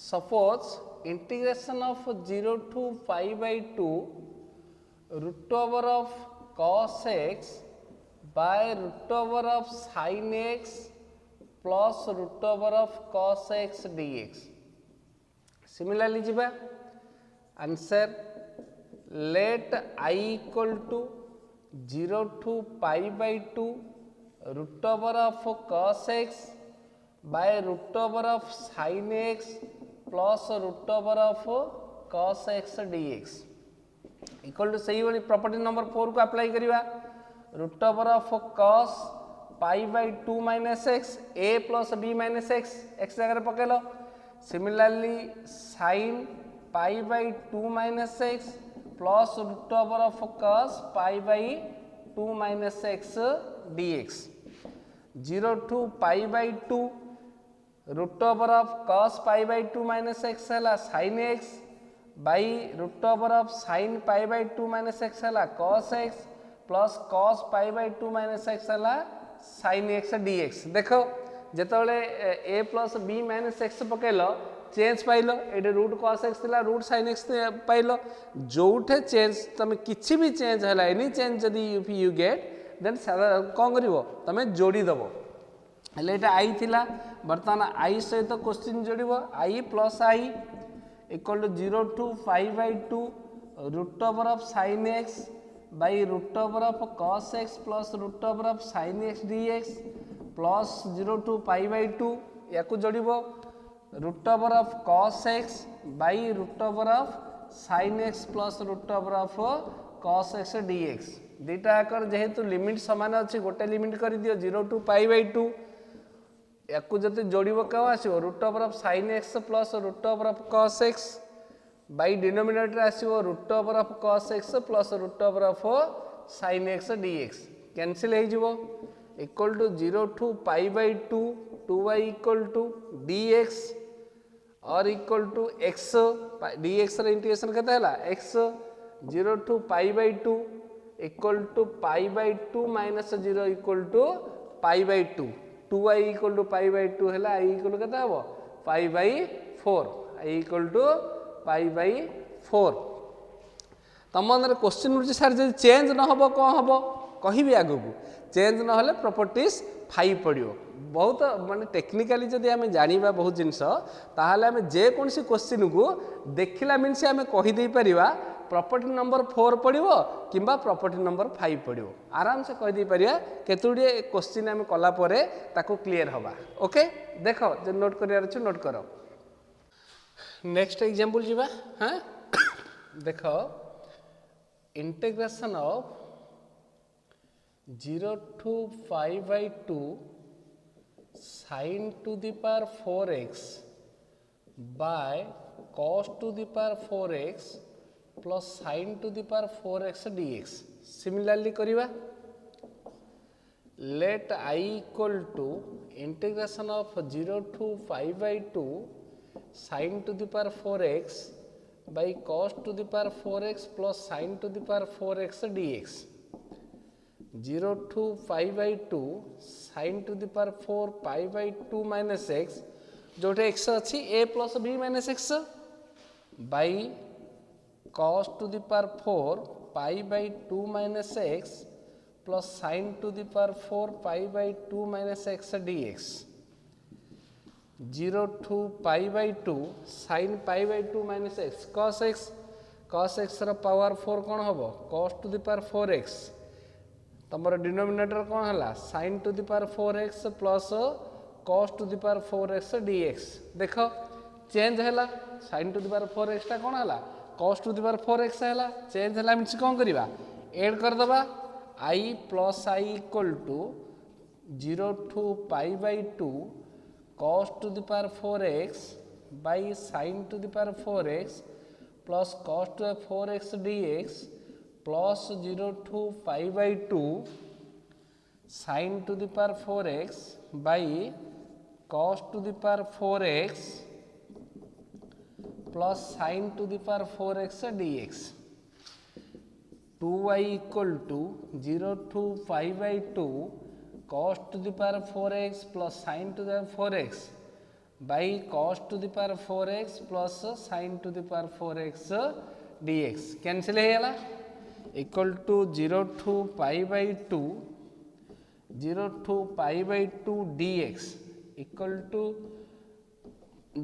suppose integration of 0 to 5 by 2 root over of cos x by root over of sin x plus root over of cos x dx. Similarly, jiba answer let I equal to 0 to pi by 2 root over of cos x by root over of sin x plus root over of cos x dx. Equal to सही वाली प्रॉपर्टी नंबर 4 को अप्लाई करिवा root over of cos pi by 2 minus x a plus b minus x x जगह पकेलो similarly sin pi by 2 minus x plus root over of cos pi by 2 minus x dx 0 to pi by 2 root over of cos pi by 2 minus x है sin x by root over of sin pi by 2 minus x है cos x plus cos pi by 2 minus x है sin x dx देखो जेतबले a plus b minus x पकेलो चेंज पाइलो एटे रूट cos x थिला रूट sin x पाइलो जोठे चेंज तमे किछि भी चेंज हला एनी चेंज जदी यू गेट देन कोन करिवो तमे जोड़ी दबो हले एटा i थिला वर्तमान i सहित क्वेश्चन जोड़िबो i plus i equal to 0 to 5 by 2 root over of sin x by root over of cos x plus root over of sin x dx plus 0 to pi by 2 याकू जोड़िबो root over of cos x by root over of sin x plus root over of cos x dx दीटा आकर जेहेतु लिमिट समान अछि गोटे लिमिट कर दियो 0 to pi by 2 याकू जति जोड़िबो का आसीबो root over of sin x plus root over of cos x by denominator आसीबो root over of cos x plus root over of sin x dx cancel हे जिवो equal to 0 to pi by 2 2y equal to dx और इक्वल टू x dx रे इंटीग्रेशन केते हला x 0 to pi by 2 equal to pi by 2 minus 0 equal to pi by 2 2i equal to pi by 2 है i इक्वल टू केते हबो pi by 4 i equal to pi by 4 तम अंदर क्वेश्चन होची सर जे चेंज न हबो को हबो कहिबी आगु को चेंज न हले प्रॉपर्टीज 5 पडियो बहुत माने टेक्निकली जदी हमें जानिबा बहुत जिंस ताहाले हमें जे कोनसी क्वेश्चन को देखिला मींस हमें कहि दे परिबा प्रॉपर्टी नंबर 4 पड़ो कि प्रॉपर्टी नंबर 5 पड़ो आराम से कह दी परिया केतुडी क्वेश्चन आम कला परे ताको क्लियर हवा ओके देखो जे नोट करियार अछि नोट करो नेक्स्ट एग्जांपल जीवा हां देखो integration of 0 to 5 by 2 sin to the power 4x by cos to the power 4x plus sin to the power 4x dx similarly करिवा let I equal to integration of 0 to 5 by 2 sin to the power 4x by cos to the power 4x plus sin to the power 4x dx 0 to 5 by 2 sin to the power 4 pi by 2 minus x Jote x अच्छी a plus b minus x by cos to the power 4 pi by 2 minus x plus sin to the power 4 pi by 2 minus x dx 0 to pi by 2 sin pi by 2 minus x cos x ର power 4 कौन हम cos to the power 4x तुम डिनोमिनेटर कौन है sin to the power 4x plus cos to the power 4x dx देख चेंज है sin to the power 4x टा कौन है cos to the power 4x है चेंज है मीन कौन करवा एड करदे I plus I equal to 0 to pi by 2 cos to the power 4x by sin to the power 4x plus cos to the power 4x dx plus 0 to pi by 2 sin to the power 4x by cos to the power 4x plus sin to the power 4x dx 2y equal to 0 to pi by 2 cos to the power 4x plus sin to the power 4x by cos to the power 4x plus sin to the power 4x dx cancel है equal to 0 to pi by 2 0 to pi by 2 dx equal to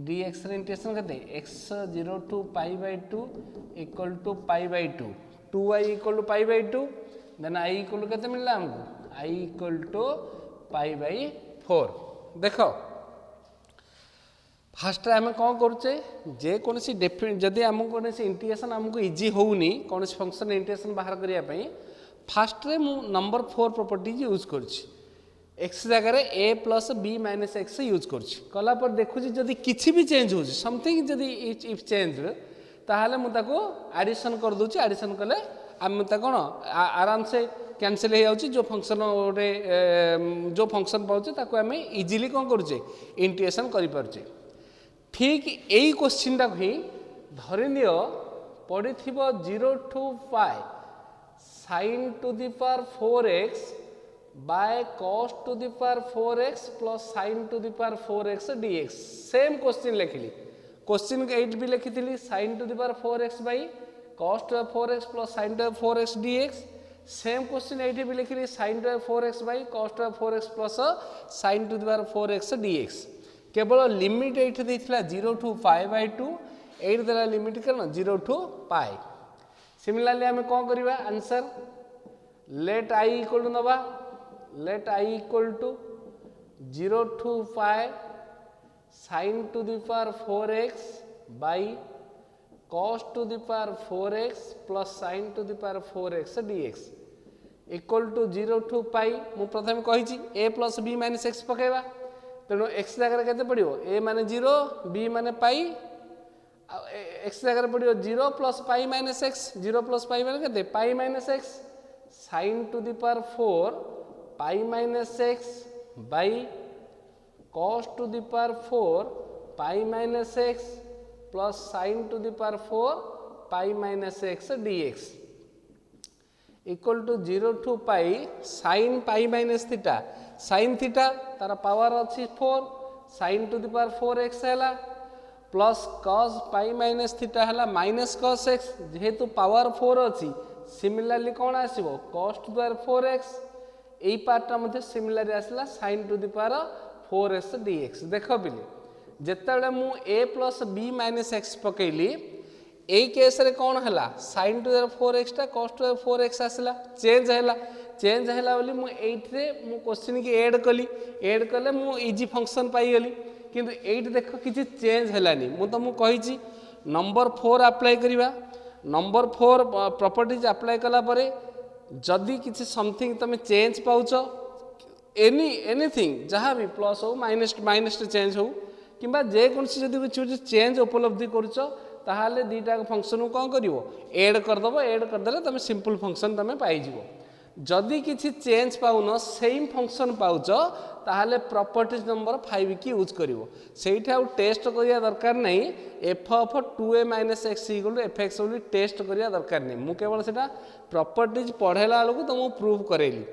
dx integration करते x 0 to pi by 2 equal to pi by 2 2y equal to pi by 2 then I equal to कितने मिलला हमको I equal to pi by 4 देखो फास्ट आम कौन करुचे जे कौन जदि आम कौन इंटीग्रेशन आमको इजी होनी कौन फंक्शन इंटीग्रेशन बाहर करने फास्ट रे मु नंबर 4 प्रॉपर्टीज यूज करुच्ची एक्स जगह a plus b minus x use कला देखुची जदि किसी भी चेंज हो समथिंग जदि इफ चेंज ताहले मुझे एडिशन कर दूची एडिशन कले आम कौन आराम से कैंसिल हो जाऊँ जो फंक्शन गोटे जो फंक्शन पाचे ताको आम इजिली कौन करुचे इंटीग्रेशन करें ठीक यही क्वेश्चन टाक ही धरनी पड़ी 0 to pi sin to the power 4x by cos to the power 4x plus sin to the power 4x dx same question लिखली क्वेश्चन 8 भी लिखी sin to the power 4x by cos to the 4x plus sin to the 4x dx same question 8 भी लिखली sin to the 4x by cos to the 4x plus sin to the power 4x dx केवल लिमिट ये देता 0 to pi by 2 ये देला लिमिट कौन 0 to pi सिमिलरली आम कौन करवा answer let I equal to नवा let I equal to 0 to pi sin to the power 4x by cos to the power 4x plus sin to the power 4x dx equal to 0 to pi मु प्रथम कही a plus b minus x पकेवा तेणु x जगह के पड़ो a माने 0 b माने पाई x जगह पड़ो 0 plus pi minus x 0 plus pi माने के pi minus x sin to the power 4 pi minus x by cos to the power 4 pi minus x plus sin to the power 4 pi minus x dx equal to 0 to pi sin pi minus theta sin theta तार पावर अच्छी 4 sin to the power 4x है plus cos pi minus theta है माइनस cos x जेहेतु पावर 4 अच्छी सिमिलरली कौन आसो cos to the power 4x यही पार्टा मध्य सिमिलरली आसला sin to the power 4x dx देख बिले जिते मु a plus b minus x पकईली यही केस रे कौन है sin to the 4x टा cos to the 4x आसला चेंज है बोली मुझे मु क्वेश्चन की ऐड कले मु इजी फंक्शन पाईगली किंतु एट देख किसी चेंज है मु तुमको कही नंबर 4 अप्लाई करवा नंबर 4 प्रॉपर्टीज अप्लाई कला परे जदि किसी समथिंग तुम चेंज पाउच एनीथिंग जहाँ भी प्लस हो माइनस चेंज हो कि जेकोसी जब चेंज उपलब्धि करुच ताहले दीटा फंक्शन को कौन कर ऐड करदे तुम सिंपल फंक्शन तुम पाइज जदि किसी change pound same function pouch ताहले प्रॉपर्टीज नंबर 5 की यूज करिवो सेठी आउ टेस्ट करिया दरकार नहीं f of 2a minus x equal to fx बोली टेस्ट करिया दरकार नहीं मु केवल सेटा प्रॉपर्टीज पढ़ेला लोग तुमको प्रूव करेली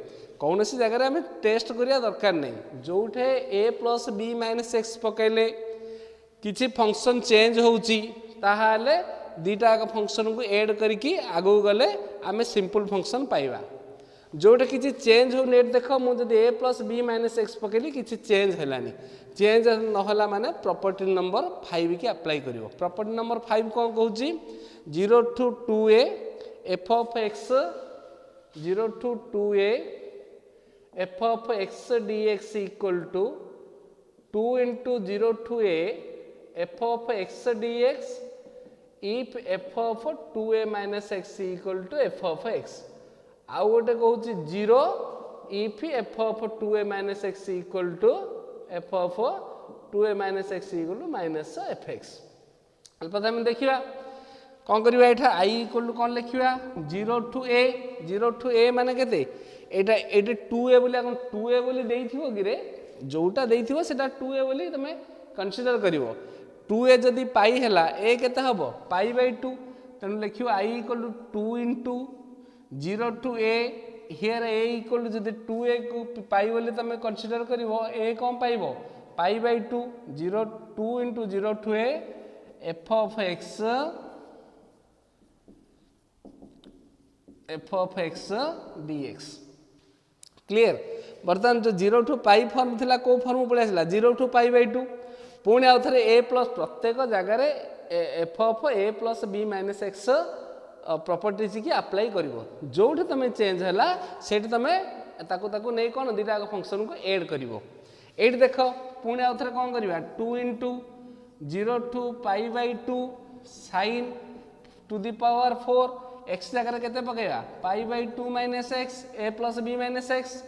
कौन सी जगह आम टेस्ट करिया दरकार नहीं जोठे a plus b minus x पकेले किसी फंक्शन चेंज होउची ताहाले दीटा फंक्शन को ऐड करके आगू गले आम सिंपल फंक्शन पाइबा जोटा किसी चेंज हो नेट देख मुझे a plus b minus x पकड़ी किसी चेंज है चेंज नहला माने प्रॉपर्टी नंबर 5 की अप्लाई करिवो प्रॉपर्टी नंबर 5 कौन कहूँ 0 to 2a f of x 0 to 2a f of x dx equal to 2 into 0 to a f of x dx if f of 2a minus x equal to f of x आउ गोटे कहूँ 0 if f of 2a minus x equal to f of 2a minus x equal to minus fx प्रथम देखिए कौन करवा एठा i इक्वल टू कौन लिखा 0 to a माने केते एटा 2a बोली आपण 2a बोली देइथिबो कि रे जोटा देइथिबो सेटा 2a बोली तमे कंसीडर करिवो 2a जदी पाई हैला a केते हबो पाई बाय 2 तनु लिखियो i equal to 2 into 0 to a here a equal to जदी 2a को पाई बोली तमे कंसीडर करिवो a कौन पाइबो पाई by 2 0 2 into 0 to a f of x dx clear बर्तमान जो 0 to पाई फॉर्म थिला को फॉर्म पळे आसला 0 to पाई बाय 2 पुणी आउ थरे a प्लस प्रत्येक जगह रे f of a plus b minus x properties की अप्लाई करिवो जोठी तमे चेंज हैला सेठी तमे ताकू नै कोन दीटा फंक्शन को ऐड करिवो एट देखो पुणी आउ थरे कोन करिवा 2 into 0 to pi by 2 sin to the power 4 x जगह केते पकेगा pi by 2 minus x a plus b minus x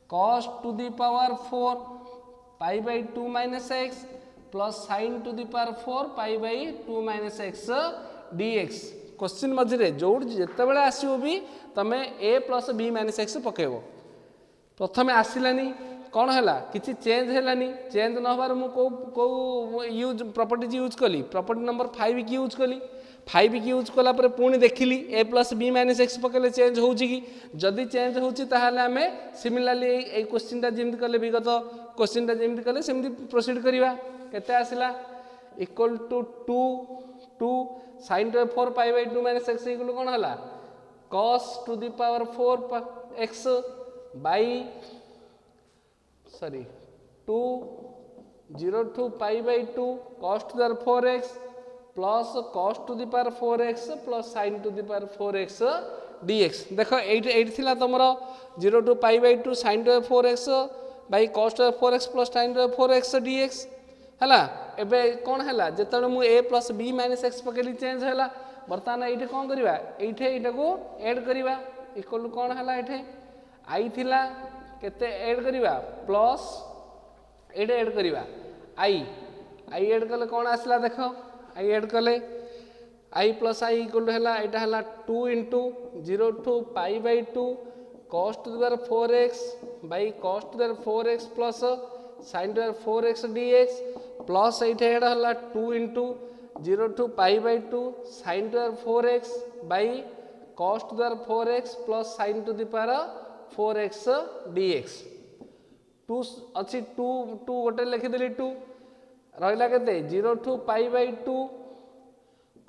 cos to the power 4 pi by 2 minus x plus sin to the power 4 pi by 2 minus x dx question मझे जो जिते आसो भी तमें a plus b minus x पकेब प्रथम आसलानी कौन है किसी चेंज है चेंज नहबार मुझे यूज प्रॉपर्टीज यूज कली प्रॉपर्टी नंबर 5 की यूज कली 5 की यूज कलापर पुणी देखिली a plus b minus x पकेले चेंज हो जदि चेंज होमें सिमिलारली ये क्वेश्चन जमी कले विगत क्वेश्चन जमी कले सेमती प्रोसीड करवा केते आसला equal to 2 sin to the 4 pi by 2 minus x equal to कौन है cos to the power 4 x by 2 0 to pi by 2 cos to the 4x plus cos to the power 4x plus sin to the power 4x dx देखो 8 थिला तमरो 0 to pi by 2 sin to the 4x by cos to the 4x plus sin to the 4x dx है एबे कौन है जिते मुझे a plus b minus x पकेली चेंज है बर्तमान ये कौन करवा ये को ऐड करवा इक्वल टू कौन है ये आई थिला केते ऐड करवा प्लस ये ऐड करवा आई ऐड कले कौन आसला देख आई ऐड कले आई प्लस आई इक्वल टू है यहाँ 2 into 0 to pi by 2 cos to the power 4x by cos to the power 4x plus sin to the 4x dx plus ये 2 into 0 to pi by 2 sin to the 4x by cos to the 4x plus sin to the power 4x dx 2 अच्छी 2 गोटे लिखिदेली 2 रहा के 0 to pi by 2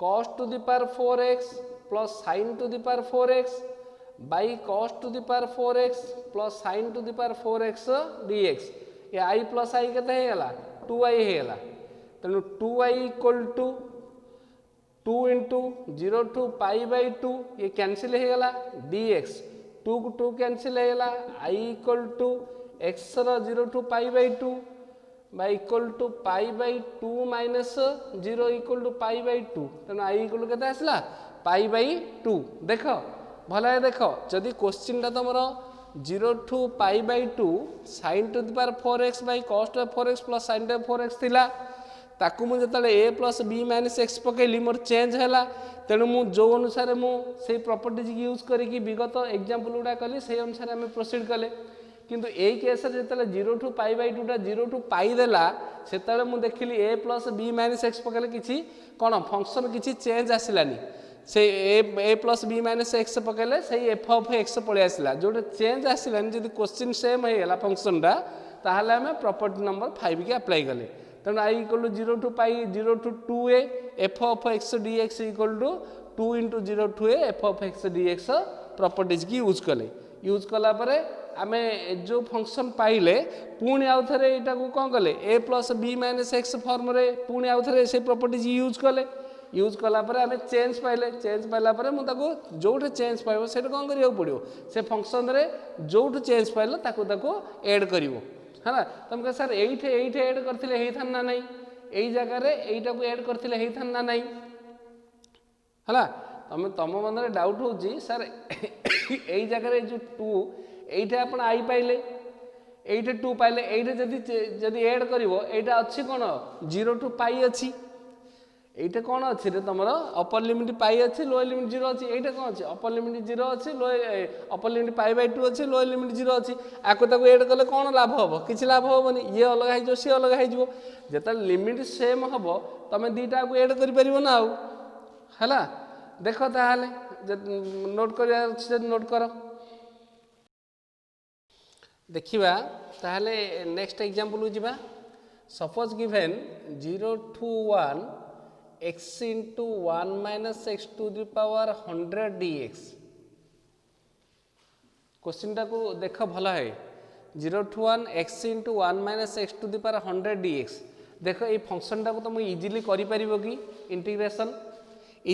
cos to the power 4x plus sin to the power 4x by cos to the power 4x plus sin to the power 4x dx ये i plus i के 2i है तेणु 2i equal to 2 into 0 to pi by 2 ये कैंसिल हो गला dx 2 को 2 कैंसिल हो गला i equal to x 0 to pi by 2 by equal to pi by 2 minus 0 equal to pi by 2 तेणु i इक्वल के आसला pi by 2 देख भल देख जदि क्वेश्चन टा तुम 0 to pi by 2 sin to the power 4x by cos to the 4x plus sin to the 4x थिला ताकू मुझे a plus b minus x पकेली मोर चेंज है तेणु मु जो अनुसार मुझे प्रॉपर्टीज यूज करके विगत एग्जांपल गुड़ा कली से अनुसार आम प्रोसीड कले किंतु ए केस जो 0 to pi by 2 टा 0 to pi देला से देखिली a plus b minus x पकेले किसी कौन फंक्शन किसी चेंज आसलानी से a plus b minus x पकेले से एफ ऑफ एक्स पलि आसला जो चेंज आसलानी जब क्वेश्चन सेम होगा फंक्शन टा ताहले आम प्रॉपर्टी नंबर 5 की अप्लाई कले तेणु I equal to 0 to pi 0 to 2a f of x dx equal to 2 into 0 to a f of x dx properties की यूज कला परे आमे जो फंक्शन पाइले पुणी आउ थे यहाँ को कौन कले a plus b minus x form रे पुणी आउ थे से प्रॉपर्टीज यूज कला परे आमे चेंज पाइला परे मुझे जो चेंज पाइब से कौन करिया पड़ो से फंक्शन रे जो चेंज पाइल ताको एड करिवो है ना तुम कह सर एठे एड करथिले हेई थान ना नहीं एई जगह रे एईटा को एड करथिले हेई थान ना नहीं है ना तम मन रे डाउट होची सर एई जगह रे जो 2 एठे आपण आई पाइले एठे 2 पाइले एठे जदी एड करिवो एटा अछि कोन 0 टू पाई अछि एठे कोन अछि रे तमरो अपर लिमिट पाई अछि लोअर लिमिट 0 अछि एठे कोन अछि अपर लिमिट 0 अछि अपर लिमिट पाई बाय 2 अछि लोअर लिमिट 0 अछि आको ताको एड करले कोन लाभ होबो किछि लाभ होबोनी ये अलग है जो सी अलग है जो जेता लिमिट सेम होबो तमे दीटा को एड करि परिबो ना आउ हला देखो ताहाले नोट करिया अछि नोट करो देखिबा ताहाले नेक्स्ट एग्जांपल को जिबा suppose given 0 to 1 x into 1 minus x to the power 100 dx question टा को देख भला है 0 to 1 x into 1 minus x to the power 100 dx देख ये फंक्शन टा को तुम इजीली करि परिबो कि इंटीग्रेशन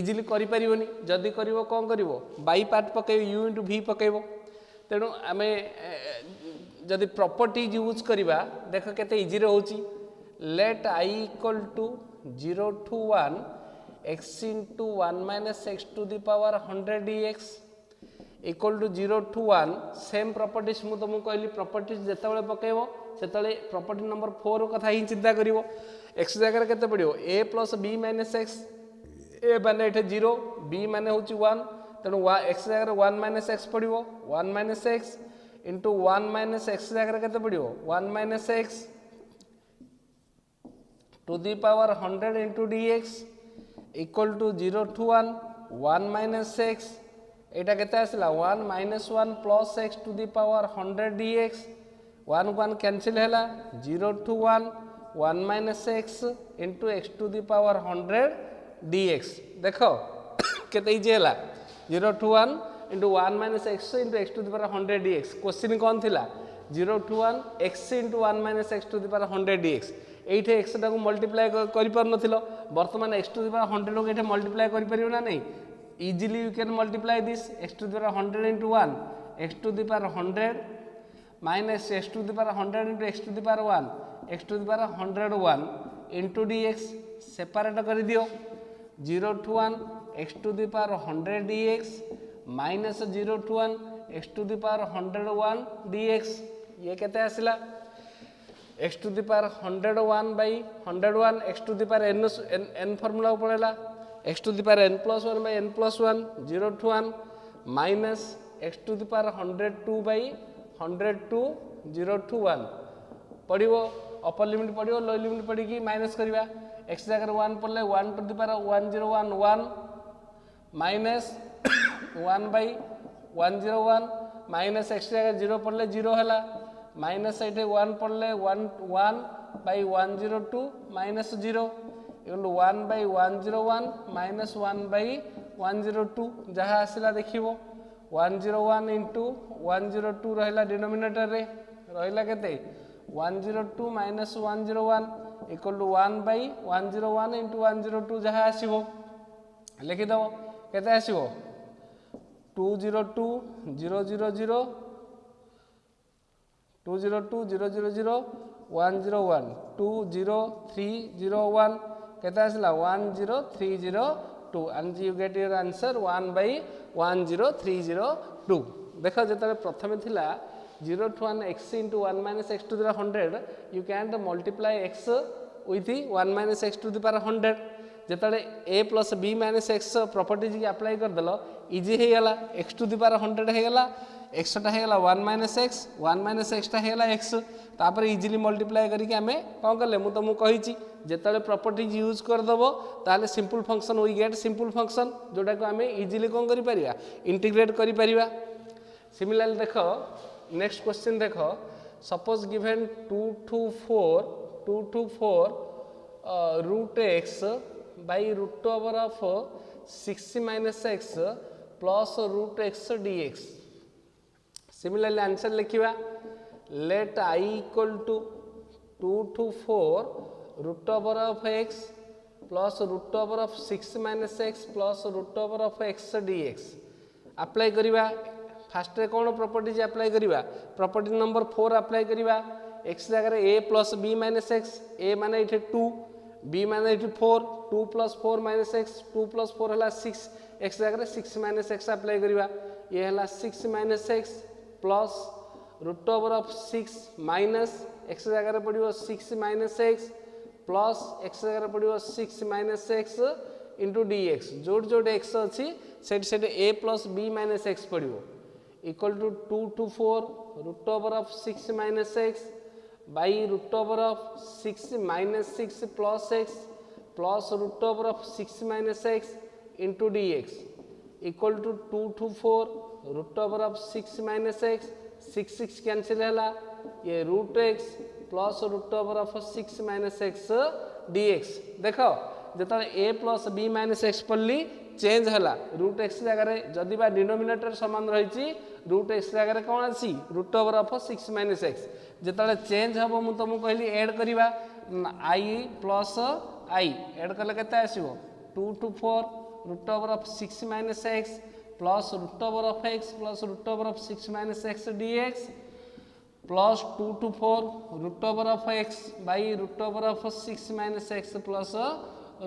इजीली करि परिबोनी जदी करिवो कोन करिवो बाई पार्ट पकेबो u into v पकेबो तेणु आमे जदी प्रॉपर्टीज यूज करिबा देख केते इजी रे होची let i equal to 0 to 1 x into 1 minus x to the power 100 dx equal to 0 to 1 same properties मु तुमको कहली प्रॉपर्टीज जेतेबेले पकेबो सेतेबेले प्रॉपर्टी नंबर 4 कथा ही चिंता करिवो x जगह केते पडियो a plus b minus x a माने एठे 0 b माने होची 1 तेणु x जगह 1 minus x पडियो 1 minus x into 1 minus x जगह केते पडियो 1 minus x to the power 100 into dx equal to 0 to 1 1 minus x एटा केते आसला 1 minus 1 plus x to the power 100 dx 1 1 cancel हैला 0 to 1 1 minus x into x to the power 100 dx देखो केते इजी हैला 0 to 1 into 1 minus x into x to the power 100 dx question कोन थिला 0 to 1 x into 1 minus x to the power 100 dx एठे x टा को मल्टीप्लाई करि पर नथिलो वर्तमान x टू द पावर 100 को एठे मल्टीप्लाई करि परियो ना नहीं easily you can multiply this x to the power 100 into 1 x to the power 100 minus x to the power 100 into x to the power 1 x to the power 101 into dx separate कर दियो 0 to 1 x to the power 100 dx minus 0 to 1 x to the power 101 dx ये केते आसिला x to the power 101 by 101 x to the power n formula पड़ेला x to the power n plus 1 by n plus 1 0 to 1 minus x to the power 102 by 102 0 to 1 पड़िवो अपर लिमिट पड़िवो लोअर लिमिट पड़ी की माइनस करबा x जगह 1 पड़ले 1 to the power 1011 minus 1 by 101 minus x जगह 0 पड़ले 0 हला माइनस एटे 1 पड़ले 1 1 by 102 minus 0 equal 1 by 101 minus 1 by 102 जहाँ आसला देखिबो 101 into 102 रहला डिनोमिनेटर रे रहला केते 102 माइनस 101 इक्वल 1 by 101 into 102 जहाँ आसीबो लिखि दबो केते आसीबो 202 000 202 000 101 20301 केते आसला 10302 and you get your answer 1 by 10302 देखो जेतले प्रथमे थिला 0 to 1 x into 1 minus x to the 100 you can't multiply x with 1 minus x to the power 100 जेतले a plus b minus x properties की अप्लाई कर देलो इजी हे गला x to the power 100 हे गला x टा हेला 1 minus x टा हेला x तापर इजीली मल्टीप्लाई करी के हमें कोन करले मु तुमको कहिची जेतले प्रॉपर्टीज यूज कर दबो ताले simple function we get simple function जोटा को हमें इजीली कोन करि परिया इंटीग्रेट करि परिया सिमिलरली देखो नेक्स्ट क्वेश्चन देखो suppose given 2 to 4 root x by root over of 6 minus x plus root x d x. Similarly answer लिखा let I equal to 2 to 4 root over of x plus root over of 6 minus x plus root over of x d x. Apply करवा फास्ट रे कौन प्रॉपर्टीज अप्लाई करवा प्रॉपर्टी नंबर 4 अप्लाई करवा एक्स जगह a plus b minus x ए माने ये 2 बी माने ये 4 2 प्लस 4 माइनस एक्स 2 प्लस 4 है 6 एक्स जगह 6 माइनस एक्स अप्लाई करवा ये है 6 minus x plus root over of 6 minus x जगह पड़ो 6 माइनस एक्स प्लस एक्स जगह पड़ो 6 minus x into d x जोट जोट एक्स अच्छी से a plus b minus x पड़ो equal to 2 to 4 root over of 6 minus x by root over of 6 minus 6 plus x plus root over of 6 minus x into d x equal to 2 to 4 root over of 6 minus x 6 cancel है ये root x plus root over of 6 minus x d x. देख जो ए प्लस बी माइनस एक्स पढ़ली चेंज है रूट एक्स जगह जदि बा डिनोमिनेटर सामान रही रूट एक्स जगह कौन अच्छी root over of 6 minus x जो चेंज हम मुझे तुमको कहली एड करवा आई प्लस आई एड कले के 2 to 4 root over of 6 minus x plus root over of x plus root over of 6 minus x d x plus 2 to 4 root over of x by root over of 6 minus x plus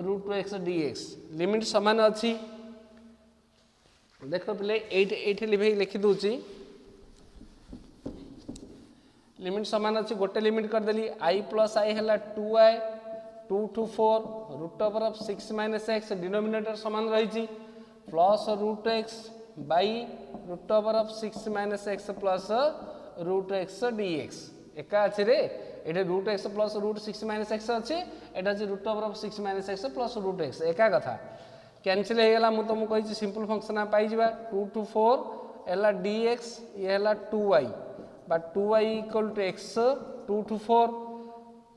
root x d x. Limit समान अच्छी देख पे ये लिखी दूसरी लिमिट समान अच्छी गोटे लिमिट करदेली आई प्लस आई है 2i 2 to 4 root over of 6 minus x denominator समान रही plus root x by root over of 6 minus x plus root x d x एका अच्छे रे ये root x plus root 6 minus x अच्छे यहाँ अच्छे root over of 6 minus x plus root x एका कथा कैंसिल होगा मुझे तुमको कही सिंपल फंक्शन पाई 2 to 4 है डी एक्स ये है 2i बा 2i equal to x 2 to 4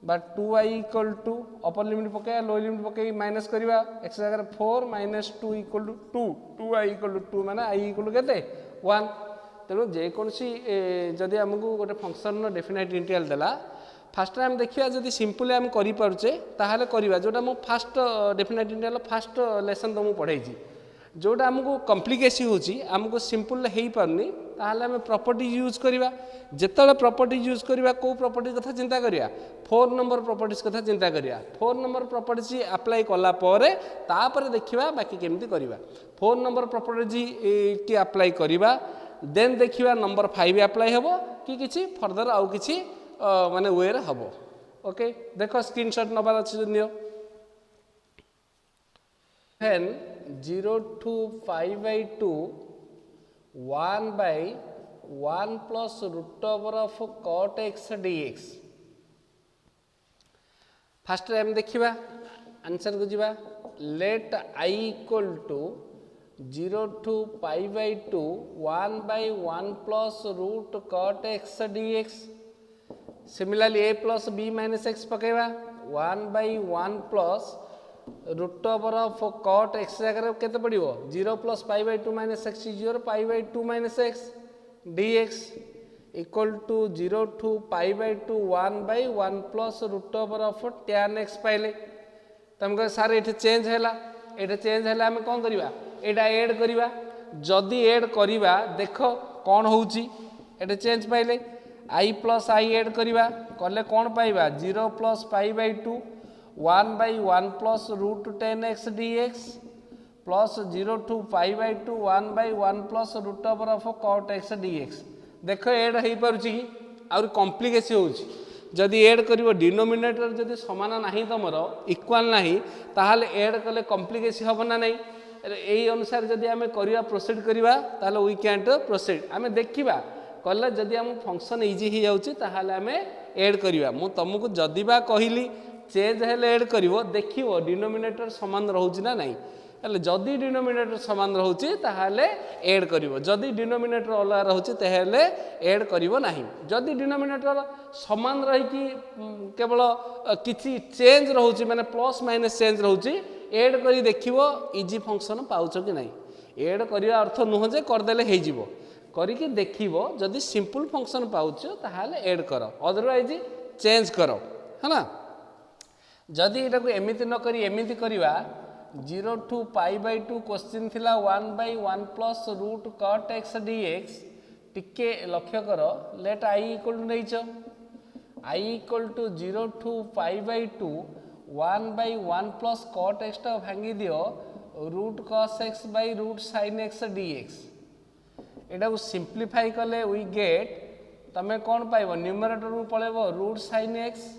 बा 2i equal to upper limit पकड़ा लो लिमिट पकई माइनस करवा एक्स जगह 4 minus 2 equal to 2 2i equal to 2 माने i इक्वल टू के 1 तेणु जेकोसी जदि आमको गोटे फंक्शन डेफिनाइट इंटीग्रल देला फास्ट टाइम देखिए जदि सिंपली आम करें ताहले करवा जोटा मु fast definite integral fast lesson तुमको पढ़ाई जोटा आमको कम्प्लिकेसी होची आमको सिंपल हो पारनी ताहले आम प्रॉपर्टीज यूज करवा जिते प्रॉपर्टीज यूज करवा को प्रॉपर्टी कथा चिंता करवा 4 नंबर प्रॉपर्टीज कथा चिंता करवा 4 नंबर प्रॉपर्टीज अप्लाई कला तापर देखा बाकी केमती करवा 4 नंबर प्रॉपर्टीज की अप्लाई करवा देन देखिए नंबर 5 अप्लाई हम कि किसी फर्दर आउ किसी माने वे हम ओके देख स्क्रीनशॉट नबार अच्छे neo 0 to 5/2 1 by 1 plus root over of cot x dx। First time देखिबा आंसर को जीवा let i equal to 0 to 5/2 1 by 1 plus root cot x dx। Similarly a plus b minus x पकेवा 1 by 1 plus root over of cot x जगह केते पड़िबो 0 plus π/2 minus x 0 π/2 minus x dx equal to 0 to π/2 1 by 1 plus root over of tan x पाइले तुमको सारे ये चेंज है आम कौन करवा यहाँ एड करवा जदि एड करवा देख कौन होची ये चेंज पाइले i plus i एड करवा कले कौन पाइबा 0 plus π/2 1 by 1 plus root 10x dx plus 0 to 5/2 1 by 1 plus root over of cot x dx। देख एड हो पार्टी आउर कॉम्प्लिकेसी होची जदि एड करिवो डिनोमिनेटर जदि समान नाही तमर इक्वल नाही ताहाले एड कले कॉम्प्लिकेसी हबो ना नाही एई अनुसार जदि आमे करिवा प्रोसीड करिवा ताहाले वी कैंट प्रोसीड आमे देखिबा कले जदि हम फंक्शन इजी हो जाउची ताहाले आमे एड करिवा मु तुमको जदि बा कहिली चेंज हेले एड करिवो देखिवो डिनोमिनेटर समान रहउची ना नाही हेले जदि डिनोमिनेटर समान रोचे ताहले ऐड करिवो जदि डिनोमिनेटर अलग रोचे ताहले ऐड करिवो नाही जदि डिनोमिनेटर समान रही कि केवल किछि चेंज रोचे माने प्लस माइनस चेंज रोचे ऐड करी देखिवो इजी फंक्शन पाउछ कि नाही ऐड करिवा अर्थ नुह जे कर देले हे जिवो करिकि देखिवो जदि सिंपल फंक्शन पाउछ ताहले ऐड करो अदरवाइज चेंज करो है ना जदि एटा को एमिति न करी एमिति करिवा 0 to pi by 2 क्वेश्चन थिला 1 by 1 plus root cot x dx टिके लक्ष्य कर लेट I इक्वल टू नहीं I equal to 0 to pi by 2 1 by 1 plus cot x टा भांगी दियो root cos x by root sin x dx एटा को सिंप्लीफाई कले वी गेट तमे कौन पाइबो न्यूमरेटर को पळेबो root sin x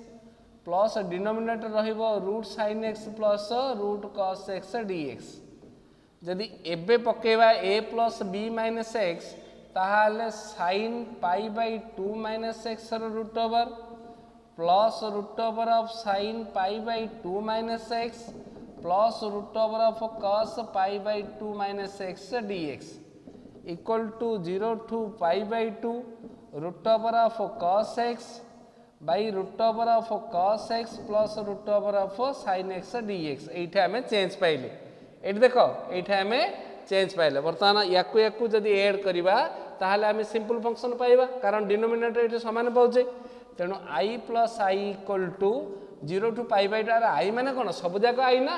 plus denominator रहिबो root sine x plus root cos x dx जदि एबे पकेवा a plus b minus x ताहाले sine pi by 2 minus x root over plus root over of sine pi by 2 minus x plus root over of cos pi by 2 minus x dx equal to 0 to pi by 2 root over of cos x by root over of cos x plus root over of sin x dx एठे हमें चेंज पाइले एठी देखो एठे हमें चेंज पाइले वर्तमान याकु याकु जदि ऐड करिवा ताहाले हमें सिंपल फंक्शन पाइबा कारण डिनोमिनेटर एठे समान पाउचे तेनु I plus I equal to 0 to pi by टार I माने कोन सब जाक I ना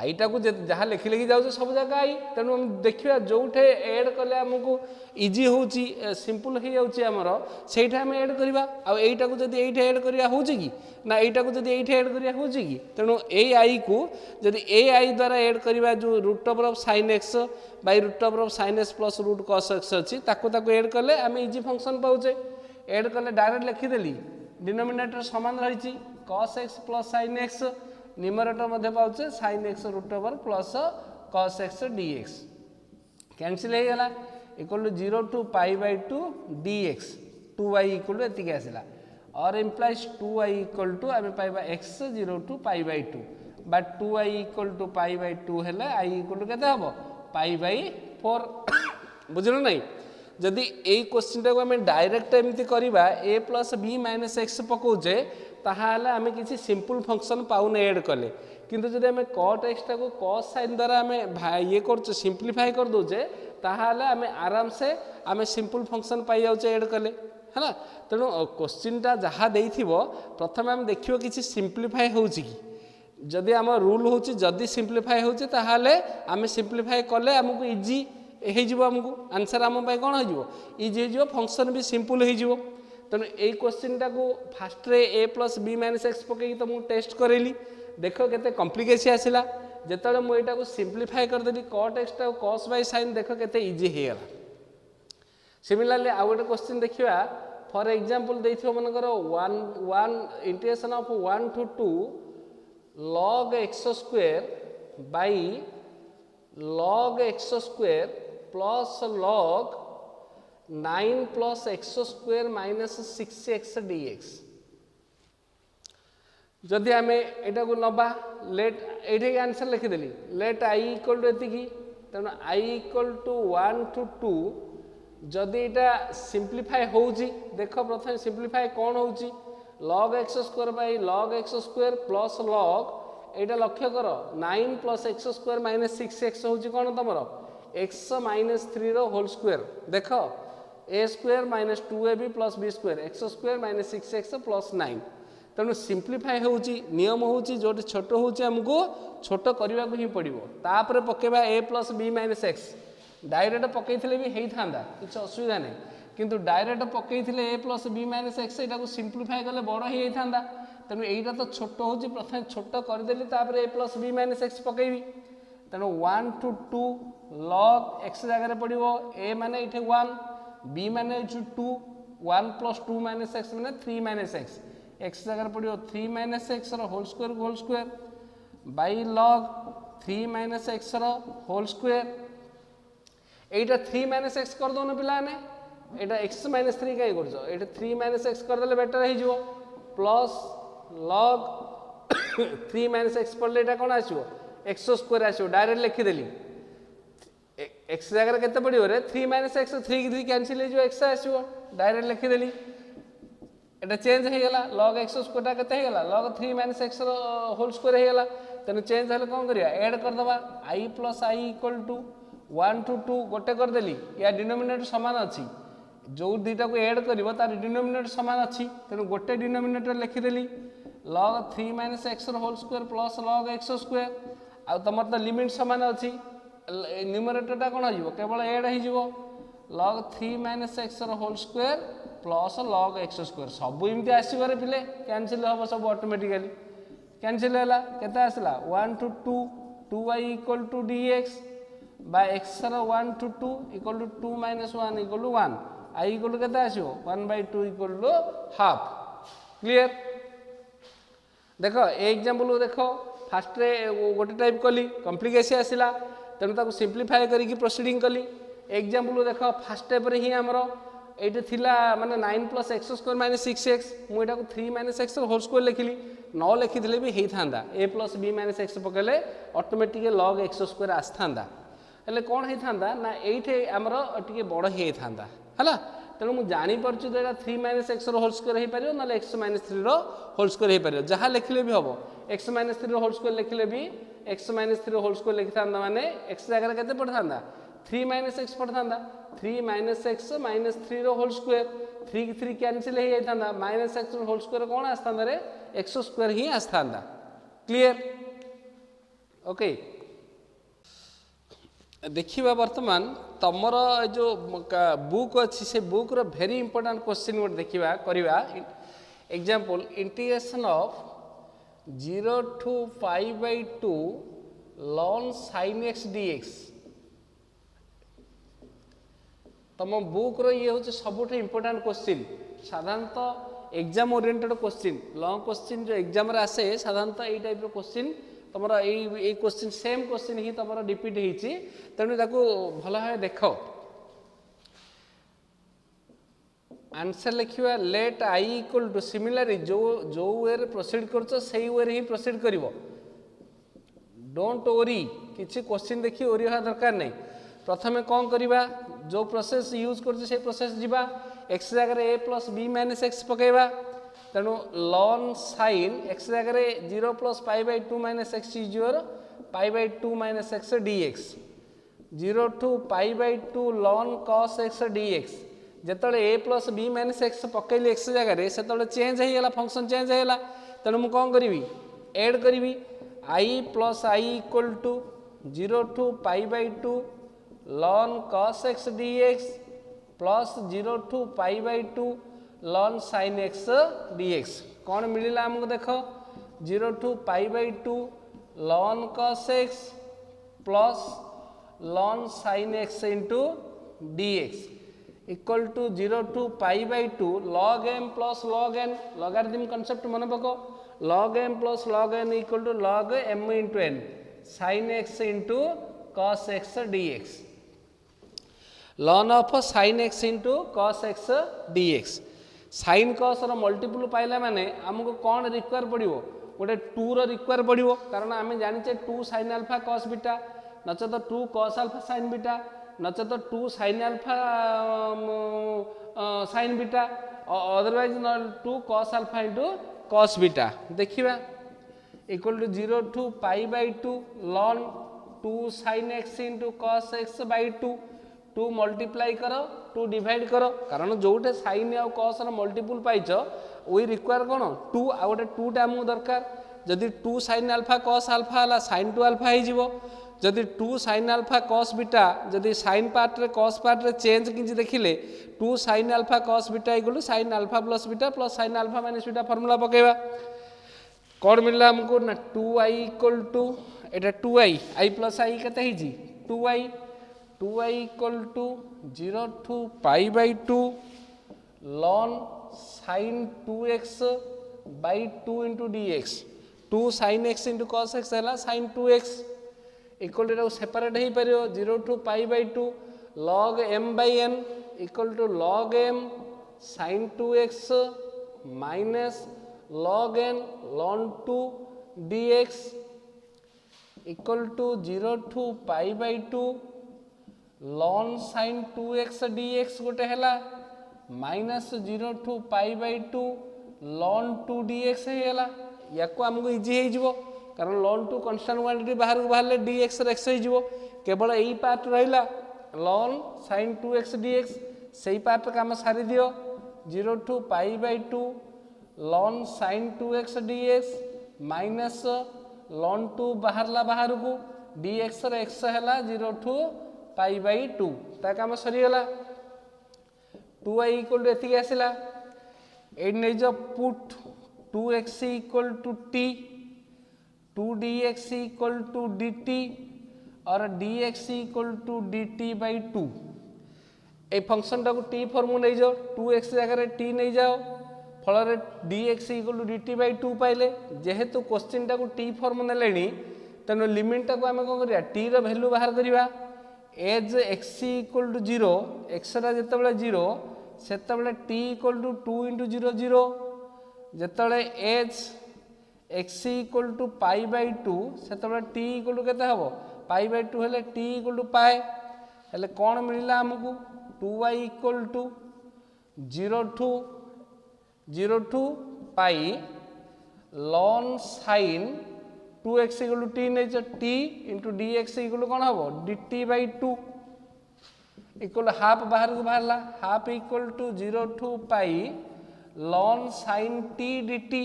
I टा को जहाँ लिखि लिखि जाउचे सब जाक I तेनु हम देखिबा जोठे ऐड कले हमकु इजी होची सिंपल हे जाउची हमर सेठा हम ऐड करिबा आ एटा को जदी एठे ऐड करिया होची की ना एटा को जदी एठे ऐड करिया होची की तेनु ए I को जदी ए I द्वारा ऐड करिबा जो root over of sin x by root over of sin x plus root cos x अछि ताको ऐड करले हम इजी फंक्शन पाउचे ऐड करले डायरेक्ट लिखि देली डिनोमिनेटर समान रहिची cos x plus sin x numerator मध्ये पाउचे sin x root over plus cos x dx cancel हे गला equal to 0 to pi by 2 dx 2y equal to एतिके आसिला और इम्प्लाइज 2y इक्वल टू आमे पाइबा x 0 to pi by 2 but 2y equal to pi by 2 हेले I इक्वल टू केते हबो पाई बाई 4 बुझलो नहीं जदि ए क्वेश्चन टाको आमे डायरेक्ट एमिति करिबा a plus b minus x पकोजे ताहाले आमे किछि सिंपल फंक्शन पाउन ऐड कले किंतु जदि आमे cot x टाको cos sin द्वारा आमे ये करछ सिंपलीफाई कर दोजे ताहाले आमे आराम से आमे सिंपल फंक्शन पाई जाउचे ऐड कले है ना तेणु क्वेश्चन टा जहाँ देइथिबो प्रथम आमे देखियो किछि सिंपलीफाई होउची कि जदि आम रूल होउची जदि सिंपलीफाई होउची ताहाले आमे सिंपलीफाई कले हमकु इजी हे जिवो हमकु आंसर आम पाई कोन हो जिवो इजी हे जिवो फंक्शन भी सिंपल हे जिवो तेणु ए क्वेश्चन टा को फास्ट रे a plus b minus x पकई तो मु टेस्ट करेली देखो केते कॉम्प्लिकेशन आसिला जेतले मु एटा को सिंपलीफाई कर देली cot x टा cos by sin देखो केते इजी हे गला सिमिलरली आ गोटे क्वेश्चन देखिबा फॉर एग्जांपल देथियो मनकर 1 integration of 1 to 2 log x square by log x square plus log 9 plus x square minus 6x dx जदि आमे एटा को नबा लेट एठे आंसर लिखि देली लेट I इक्वल टू एतिकी तेनु I इक्वल टू 1 टू 2 जदि एटा सिंपलीफाई होउची देखो प्रथम सिंपलीफाई कोन होउची log x square by log x square plus log एटा लक्ष्य करो 9 plus x square minus 6x होउची कोन तमरो x माइनस 3 रो होल स्क्वायर देखो a square minus 2ab plus b square x square minus 6x plus 9 तेणु सिंप्लीफाई होउची नियम होउची जोटे छोट होउची हमको छोट करबा को ही पड़िबो तापर पकेबा a plus b minus x direct पकईथिले भी हेई थांदा किछ असुविधा नै किंतु डायरेक्ट पकईथिले a plus b minus x एटा को सिंप्लीफाई करले बड़ हेई थांदा तेणु एटा तो छोट होउची प्रथम छोट कर देली तापर a plus b minus x पकईबी तेणु 1 टू 2 log x जगह रे पड़िबो a माने इथे 1 b माने 2 1 प्लस 2 माइनस x माने 3 माइनस x x जगह पड़ियो 3 माइनस x रो whole square by log 3 minus x रो होल स्क्वायर एटा 3 माइनस x कर दोनो पिला ने एटा x माइनस 3 काई करजो एटा 3 माइनस x कर देले बेटर हे जिवो प्लस log 3 माइनस x पड़ले एटा कोन आसीबो एक्स स्क्वायर आसो डायरेक्ट लिखिदेली एक्स जगह केते पड़ो रे 3 माइनस एक्स 3 की 3 कैंसिल हो एक्स आसो डायरेक्ट लिखिदेली एटा चेंज हो गला log x स्क्वायर केते हो गला log 3 minus x whole square हो गला तेन चेंज हेले कौन करिया ऐड कर दबा i plus i equal to 1 to 2 गोटे कर देली या डिनोमिनेटर समान अछि जो दुईटा को ऐड करिवो तार डिनोमिनेटर समान अछि तेनु गोटे डिनोमिनेटर लिखिदेली log 3 minus x whole square plus log x square आ तमर तो लिमिट समान अछि न्यूमरेटर टा कोन हो केवल ऐड हो log 3 minus x whole square plus log x square सब इमती आसवे पिले कैंसिल हम सब ऑटोमेटिकली कैंसिल है केते आसला 1 to 2 2y equal to dx by x रो 1 to 2 equal to 2 minus 1 equal to 1 i equal to केते आसीओ 1/2 इक्वल टू हाफ क्लियर देखो ए एग्जांपल देखो फास्ट रे गोटे टाइप कली कॉम्प्लिकेशन आसिला तेणु ताको सिंप्लीफाई करके प्रोसीडिंग कली एग्जांपल देखो फास्ट स्टेप रे ही हमरो एटे थिला माने 9 plus x square minus 6x मु एटा को 3 माइनस एक्स होल स्क्वायर लिखिली न लिखिले भी हेई थांदा a plus b minus x पकेले ऑटोमेटिक log x स्क्वायर आस्थांदा हेले कोन हेई थांदा ना एठे हमरो टिके बड़ हेई थांदा हला तेणु मुझे जानी परछु तो 3 माइनस एक्स होल स्क्वायर हो पारियो ना x माइनस 3 रो होल स्क्वायर हो पारियो जहाँ लिखले भी हम x माइनस 3 रो होल स्क्वायर लिखले भी x माइनस 3 रो होल स्क्वायर लिखि थांदा माने x जगह केते पड़ थांदा 3 माइनस एक्स पड़ थांदा 3 माइनस एक्स माइनस 3 रो होल स्क्वायर 3 की 3 कैंसिल हो जाता माइनस एक्स होल स्क्वायर कौन आस्था रे एक्स स्क्वायर ही आस्था क्लियर ओके देखिबा वर्तमान तमर जो बुक अच्छी से बुक रो वेरी इंपोर्टेंट क्वेश्चन गोटे देखिबा करिबा example integration of 0 to π/2 ln sin x dx तम बुक रो ये हूँ सब इंपोर्टेंट क्वेश्चन साधारणतः exam oriented question long question जो एग्जाम रे आसे साधारणतः ये टाइप रो क्वेश्चन तुम ये क्वेश्चन सेम क्वेश्चन ही तुम रिपीट होती तेणु ताको भल भाव देख आंसर लिखा let I equal to similarly जो वे प्रोसीड कर सही वे ही प्रोसीड कर डोंट ओरी किसी क्वेश्चन देखिए ओरी होगा दरकार नहीं प्रथमे कौन करवा जो प्रोसेस यूज कर प्रोसेस जीवा एक्स जगह a plus b minus x पकेबा तेणु ln sin x जगह 0 प्लस π/2 माइनस एक्स is your π/2 minus x dx 0 to π/2 ln cos x dx जिते a plus b minus x पकईली एक्स जगह से चेंज होगा फंक्शन चेंज होगा तेणु मुझे कौन करी एड करी i plus i equal to 0 to π/2 ln cos x dx plus 0 to π/2 ln sin x dx कौन मिलला हमको देख 0 to π/2 ln cos x plus ln sin x into dx equal to 0 to π/2 log m plus log n logarithm concept मन पको log m plus log n equal to log m into n sin x into cos x dx ln of sin x into cos x dx sine cos multiple पाइला माने आमको कौन रिक्वायर पड़ो गोटे 2 रो रिक्वायर पड़ो कारण आम जाने 2 sin अल्फा cos बीटा नचे तो 2 cos अल्फा sin बीटा नचे तो 2 sin alpha sin beta otherwise 2 cos alpha into cos beta देखिबा equal to 0 to π/2 ln 2 sin x into cos x by 2 2 multiply करो 2 डिवाइड करो कारण जोटे साइन आ कस मल्टीपल पाइच वी रिक्वायर कौन 2 आ गोटे 2 टा आमको दरकार जदि 2 sin अल्फा cos अल्फा है sin 2 अल्फा हो जदि 2 sin अल्फा cos बीटा जदि sin पार्ट रे cos पार्ट रे चेंज किंच देखिले 2 sin alpha cos beta equal sin alpha plus beta plus sin alpha minus beta formula पकेबा कौन मिलला हमको ना 2i equal to Etah 2i i plus i केते हिजी 2i equal to 0 to π/2 ln sin 2x by 2 into dx 2 sin x into cos x है sin 2x equal to separate हो पार 0 to π/2 log m by n equal to log m sin 2x minus log n ln 2 dx equal to 0 to pi by 2 ln sine 2x dx गोटे है minus 0 to pi by 2 ln 2 dx है या आमको इजी हो कारण लॉन 2 कन्स्टांट क्वांटिटी बाहर को बाहर dx x हो केवल यही पार्ट रहा लॉन साइन 2x dx से पार्ट काम सारी दियो 0 to pi by 2 ln sine 2x dx minus ln 2 बाहर को dx x है 0 टू पाई बाई 2 ता काम सरीगला 2i इक्वल टू एति आसला एट नहीं जो put 2x equal to t 2dx equal to dt और dx equal to dt by 2 ए फंक्शन टाको t फॉर्म नहीं जाओ 2x जगह t नहीं जाओ फल dx equal to dt by 2 पाइले जेहेतु क्वेश्चन टाको t फॉर्म नेले तेणु लिमिट टाको आम कौन करिया t रो वैल्यू बाहर करिया as x equal to 0 x रा जेतेबेले 0 सेतेबेले t इक्वल टू 2 इंटू 0 0 जेतेबेले as x equal to pi by 2 सेतेबेले t इक्वल टू केते हबो पाई बाई 2 हेले t इक्वल टू पाए हेले कोन मिलला हमकु 2y equal to 0 to pi ln sine 2x equal to t नहीं t into dx equal to कौन हम dt बाई 2 इक्वल हाफ बाहर को बाहरला half equal to 0 to pi ln sine t dt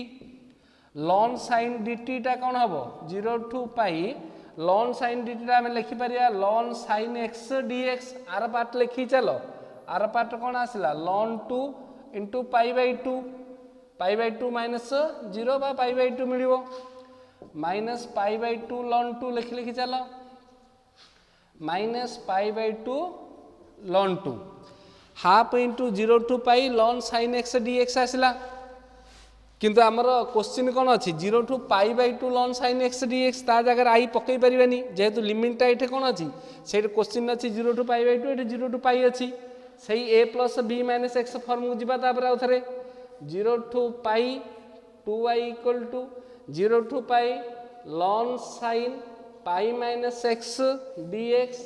ln sine dt टा कौन हम 0 to pi ln sine dt टा हमें लिखि परिया लॉन साइन x dx आर पार्ट लिखि चलो आर पार्ट कौन आसला lawn 2 into pi by 2 minus 0 बा पाई बाई 2 मिलियो माइनस पाई बाई 2 लॉन 2 लिखि लिखि चलो minus pi by 2 ln 2 half into 0 to pi ln sine x dx आसला किंतु आमर क्वेश्चन कौन अच्छी 0 to pi by 2 ln sine x dx ता जगह आई पकई पारिबानी जेहेतु लिमिटा ये कौन अच्छी से क्वेश्चन अच्छी 0 टू पाई बाई 2 ये 0 टू पाई अच्छी सही a plus b minus x form को जीवा आउ थे 0 to pi 2y equal to 0 to pi ln sine pi minus x dx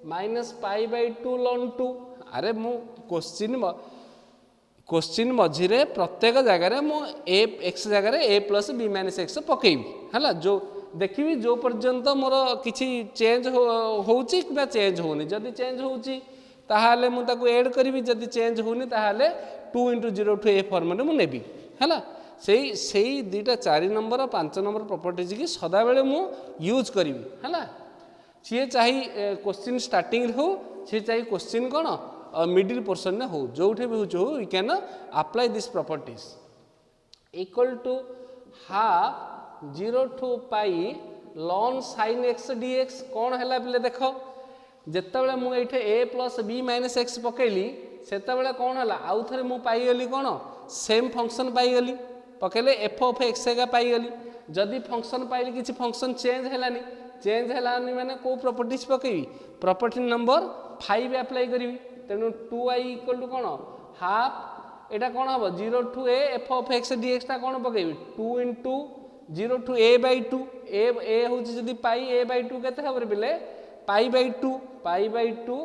minus pi by 2 ln 2 अरे मु क्वेश्चन मझिरे प्रत्येक जगह मु ए एक्स जगह a plus b minus x पकेबी है जो देखी जो पर्यंत मोर किसी चेंज होउची कि चेंज होनी जदि चेंज होउची ताहाले मु ताकू ऐड करी जदि चेंज होनी ताहाले 2 इंटू 0 टू ए फॉर्म में नेबी है से दुईटा 4 नंबर 5 नंबर प्रॉपर्टीज की सदा बेले मु यूज करी है सी चाहे क्वेश्चन स्टार्टिंग हो सी चाहे क्वेश्चन कौन मिडिल पोर्सन में हो जो भी हो we can apply this properties equal to half 0 to pi ln sine x dx कौन है पे देख जिते मुझे a plus b minus x पकेली से कौन है आउ थे मुझे पाईगली कौन सेम फंक्शन पाईगली पकेले एफ ऑफ एक्स एका पाईगली जदि फंक्शन पाइली किसी फंक्शन चेंज है माने को प्रॉपर्टीज पकेबी प्रॉपर्टी नंबर 5 अप्लाई करी तेणु 2i इक्वल टू कौन हाफ एटा कौन हम 0 to a f of x dx टा कौन पकेबी 2 into 0 to a by 2 a हूँ जदि पाई ए बाई 2 केते हम बोले pi by 2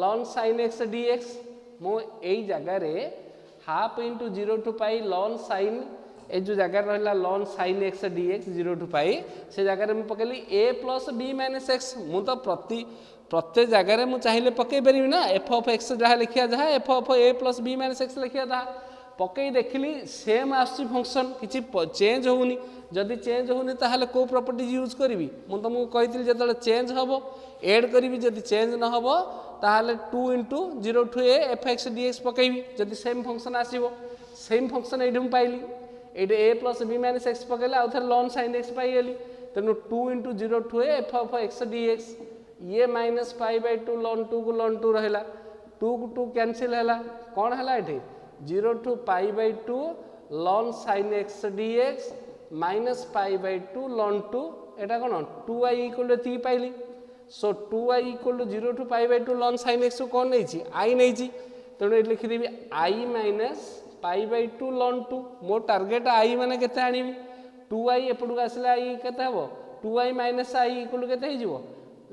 ln sine x dx मो एई जगह half into 0 to pi ln sine a जो जगह रहा ln sine x dx 0 to pi से जगह में पकेली a plus b minus x मु तो प्रत्येक जगह मुझे चाहिए पकई पारि ना एफ ऑफ एक्स जहाँ लिखा जहाँ f of a plus b minus x लिखा जहाँ पकई देखिली सेम आसुची फंक्शन किसी चेंज होनी जदि चेंज होनी ताहले को प्रॉपर्टीज यूज करी मुझे तुमको कही जो चेंज हम एड करी जदि चेंज न हम ताहले 2 into 0 to a f x dx पकईबी जदि सेम फंक्शन आसो सेम फंक्शन ये पाइली ये a plus b minus x पकड़े आउ थे लॉन साइन एक्स पाइगली तेणु 2 into 0 to a f of x dx ये माइनस पाई बाई 2 लॉन 2 को लॉन 2 रहा 2 को 2 कैनसिल है कौन है ये 0 to pi by 2 ln sine x dx minus pi by 2 ln 2 एटा कौन 2i इक्वल टू पाइली so 2i equal to 0 to pi by 2 ln sine x को कौन नहीं आई नहीं तेणु ये लिखिदेवी I minus pi by 2 ln 2 मो टार्गेट आई माने केते आनिबी 2i एपटू आसले आई केते हबो 2i माइनस आई इक्वल के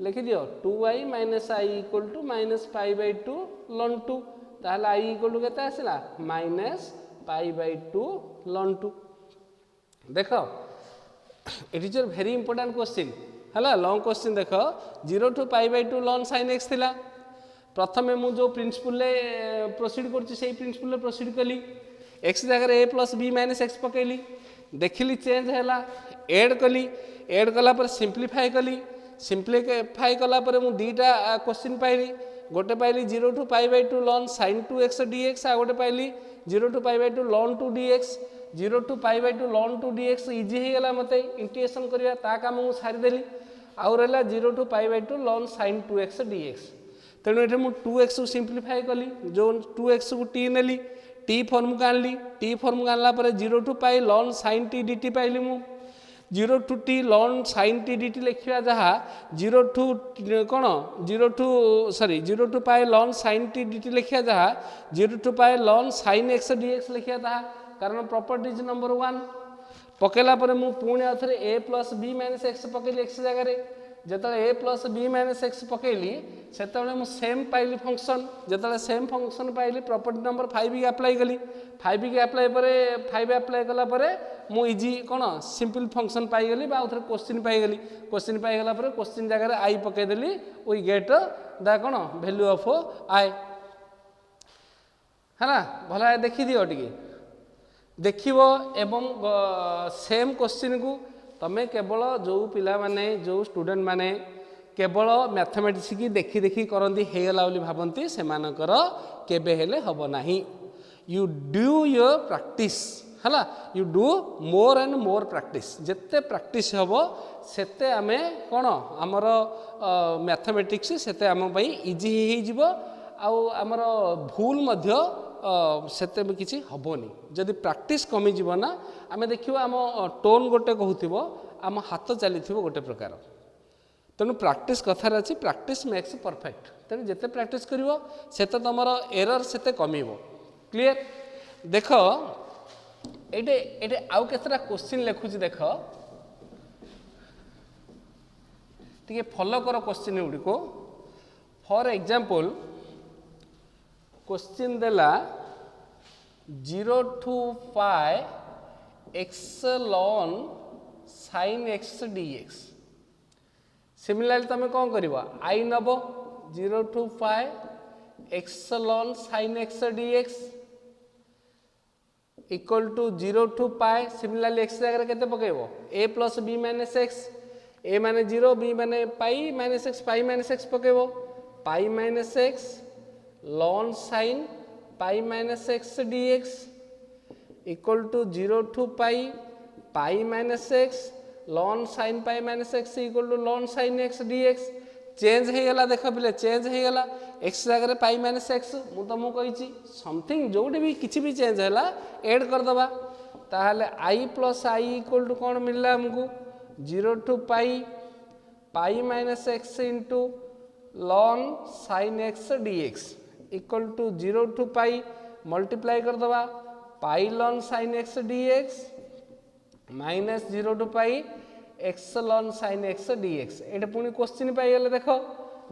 लिखि दियो 2i minus I equal to minus pi by 2 ln 2 ताहले आई इक्वल के आसला माइनस पाई बाई 2 ln 2 देख it is very important question है लॉन्ग क्वेश्चन देख 0 to pi by 2 ln sin x थिला प्रथम मु जो प्रिंसिपल प्रोसीड कर प्रिंसिपल प्रोसीड कली x जगह a plus b minus x पकईली देखिली चेंज है एड कली एड कला पर सिंप्लीफाई कली सिंप्लीफाई कला पर मु दीटा क्वेश्चन पाइली गोटे पाइली 0 to pi by 2 ln sin 2x dx आ गोटे पाइली 0 to pi by 2 ln 2 dx 0 to pi by 2 ln 2 dx easy हो गला मते इंटीग्रेशन करिया ता काम मु सारी देली आउ रहला 0 to pi by 2 ln sin 2x dx तेणु ये मुझे 2x को सिंप्लीफाई कली जो 2x को टी नेली टी फॉर्म को आनली टी फॉर्म को आनला पर 0 to pi ln sin t dt पाइली मु 0 to t ln sin t dt लिखा जहाँ 0 टू कौन 0 to sorry 0 to pi ln sin t dt लिखा जहाँ 0 to pi ln sin x dx लिखा जहाँ कारण प्रॉपर्टीज नंबर 1 पकेला पर मु पुणी आउथरे a plus b minus x पकेली x जगह जिते a plus b minus x पकेली से सेम पाइली फंक्शन जिते सेम फंक्शन पाइली प्रॉपर्टी नंबर 5 की अप्लाई कली 5 की अप्लाई पर 5 अप्लाई कला मु इजी कौन सिंपल फंक्शन पाइगली आउे क्वेश्चन पाइगली क्वेश्चन पाइगला क्वेश्चन जगह आई पकईदेली वी गेट द कौन वैल्यू ऑफ आई है भल देखी दियो टी देखिव एवं सेम क्वेश्चन को तमें केवल जो पिला माने जो स्टूडेंट माने केवल मैथमेटिक्स की देखी देखी करती होगला भावती से केबे हेले हब नाही यू डू योर प्रैक्टिस है you do more and more practice जिते प्रैक्टिस हम सेते आमे कौन आमर मैथमेटिक्स सेते आम इजी होमर भूल मध्य सेते भी किसी हबनी जदि प्रैक्टिस कमी जीव ना आम देखिए आम टोन गोटे कहूथिबो आम हाथ चली गोटे प्रकार तेणु प्रैक्टिस कथार अच्छी प्रैक्टिस मेक्स परफेक्ट तेणु जिते प्रैक्टिस करिवो सेते तुमर एरर सेते कमिवो क्लियर देख ये आउ केतरा क्वेश्चन लिखुची देख टे फॉलो कर क्वेश्चन गुड़ी को फॉर एग्जांपल क्वेश्चन देला 0 to pi x ln sin x dx similarly तुम कौन कर आई नब 0 to pi x ln sin x dx equal to 0 to pi similarly x जगह केते पकेबो a plus b minus x a माने 0 b माने pi minus x pi minus x पकेबो pi minus x ln sin pi minus x dx equal to 0 to pi minus x ln sin pi minus x equal to ln sin x dx change हो गला देख पिले चेंज हो गला x जगह पाई माइनस एक्स मु तुमको कही समथिंग जोटी भी किसी भी चेंज है एड करदे ताहले I plus I equal to कौन मिलला हमको 0 to pi minus x into ln sin x dx equal to 0 to pi multiply करदे pi ln sin x dx minus 0 to pi x ln sin x dx ये पुणी क्वेश्चन पाइगले देख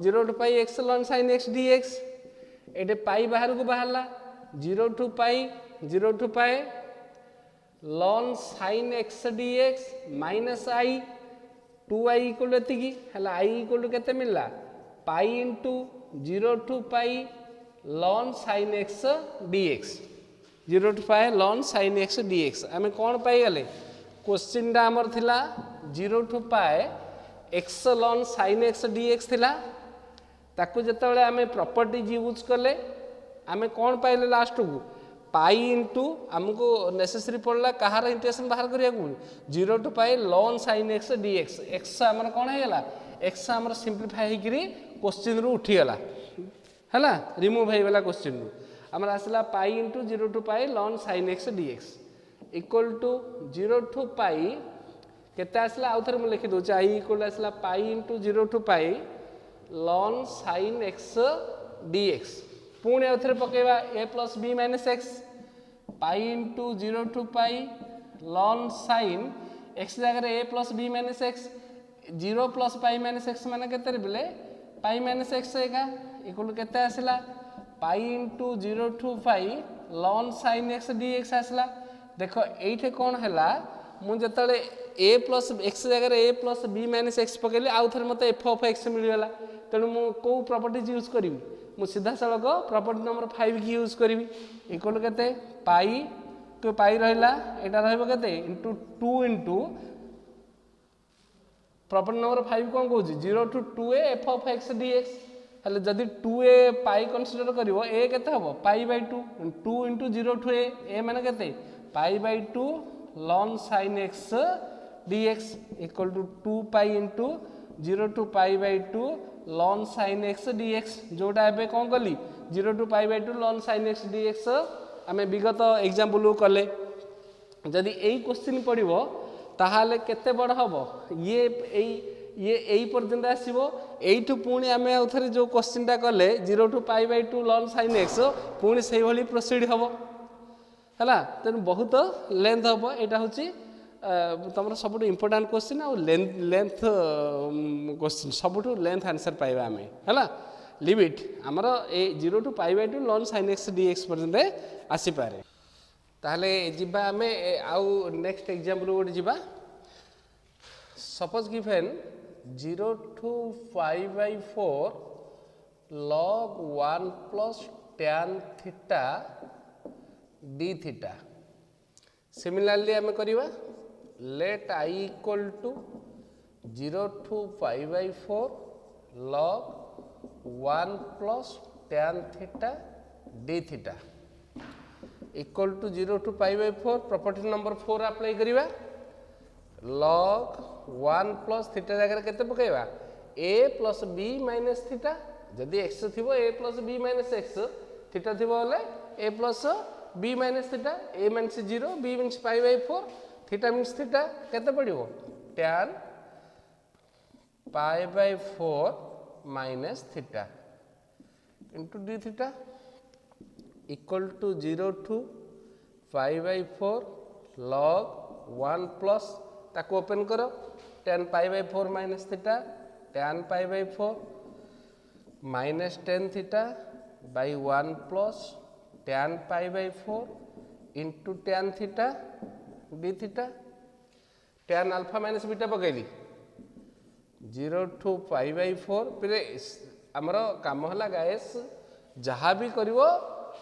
0 to pi x ln sin x dx ये पाई बाहर को बाहरला 0 to pi ln sin x dx minus I 2i equal एतिकी है आई इक्वल केते मिलला pi into 0 to pi ln sin x dx 0 to pi ln sin x dx आम कौन पाइगले क्वेश्चन टा आमर थिला 0 टू पाए x ln sin x dx थिला ताकू जतबेले आमे प्रॉपर्टीज यूज कले आमे कौन पाइले लास्ट को पाई इंटू आमको नेसेसरी पड़ला कहार इंटीग्रेशन बाहर करिया को 0 to pi ln sin x dx x आमर कौन है गला x आमर सिंपलीफाई होकरी क्वेश्चन रू उठी गला हैला रिमूव हो गला क्वेश्चन रू आमर आसला pi into 0 to pi ln sin x dx equal to 0 to pi केते आसला आउ थरे मु लिखि दो आई इक्वल आसला pi into 0 to pi ln sin x dx पुणी आउ थरे पकेबा a plus b minus x pi into 0 to pi ln sin x जगह a plus b minus x 0 plus pi minus x मान के बोले पाई माइनस एक्स एका इक्वल टू केते आसला pi into 0 to pi ln sine x d x आसला। देख ये कौन है मुझे ए प्लस एक्स जगह a plus b minus x पकड़े आउ थे मत एफ ऑफ एक्स मिलगला तेणु मुझे कौ प्रॉपर्टीज यूज करी मु सीधा सड़क प्रॉपर्टी नंबर 5 की यूज करी इक्वल के पाई तो पाई रहा यहाँ रहा इंटू 2 इंटू प्रॉपर्टी नंबर 5 कौन कौन 0 to 2a f of x d x हेल्ले जदि 2a पाई कनसीडर कर ए के हम pi by 2 2 into 0 to a मैंने के pi by 2 ln sine x dx equal to 2 pi into 0 to pi by 2 ln sine x dx जोटा एबे कौन कली 0 to pi by 2 ln sine x dx आम विगत एग्जाम्पल कले जदि यही क्वेश्चन पड़ो ताहले केते बड़ हम ये पर्यंत आसो यू पुणी आम आउे जो क्वेश्चनटा कले 0 to pi by 2 ln sine x पुणी से भाई प्रोसीड हम है तेणु बहुत लेंथ हम यहाँ हूँ तुम सब इम्पोर्टाट क्वेश्चन आ लेंथ क्वेश्चन सब लेंथ आंसर पाइबा आम है लिमिट आमर ए 0 to pi by 2 ln sine x d x पर्यंत आसीपे ताहले जिबा आमे आउ नेक्स्ट एग्जांपल गोटे जिबा suppose given 0 to 5 by 4 log 1 plus tan theta d theta similarly आम करवा let I equal to 0 to 5 by 4 log 1 plus tan theta d theta equal to 0 to pi by 4 property number 4 apply करिवा log 1 प्लस थीटा जगह केते पकेबा a plus b minus theta जदि x थिबो a plus b minus x theta थिबो बोले a plus b minus theta a means 0 b means pi by 4 theta means theta केते पड़िबो tan pi by 4 minus theta into d theta equal to 0 to 5 by 4 log 1 plus ताको ओपन करो tan pi by 4 minus theta tan pi by 4 minus tan theta by 1 plus tan pi by 4 into tan theta d theta tan alpha minus beta पकईली 0 to 5 by 4 फिर आमर काम है गायस जहाँ भी करिवो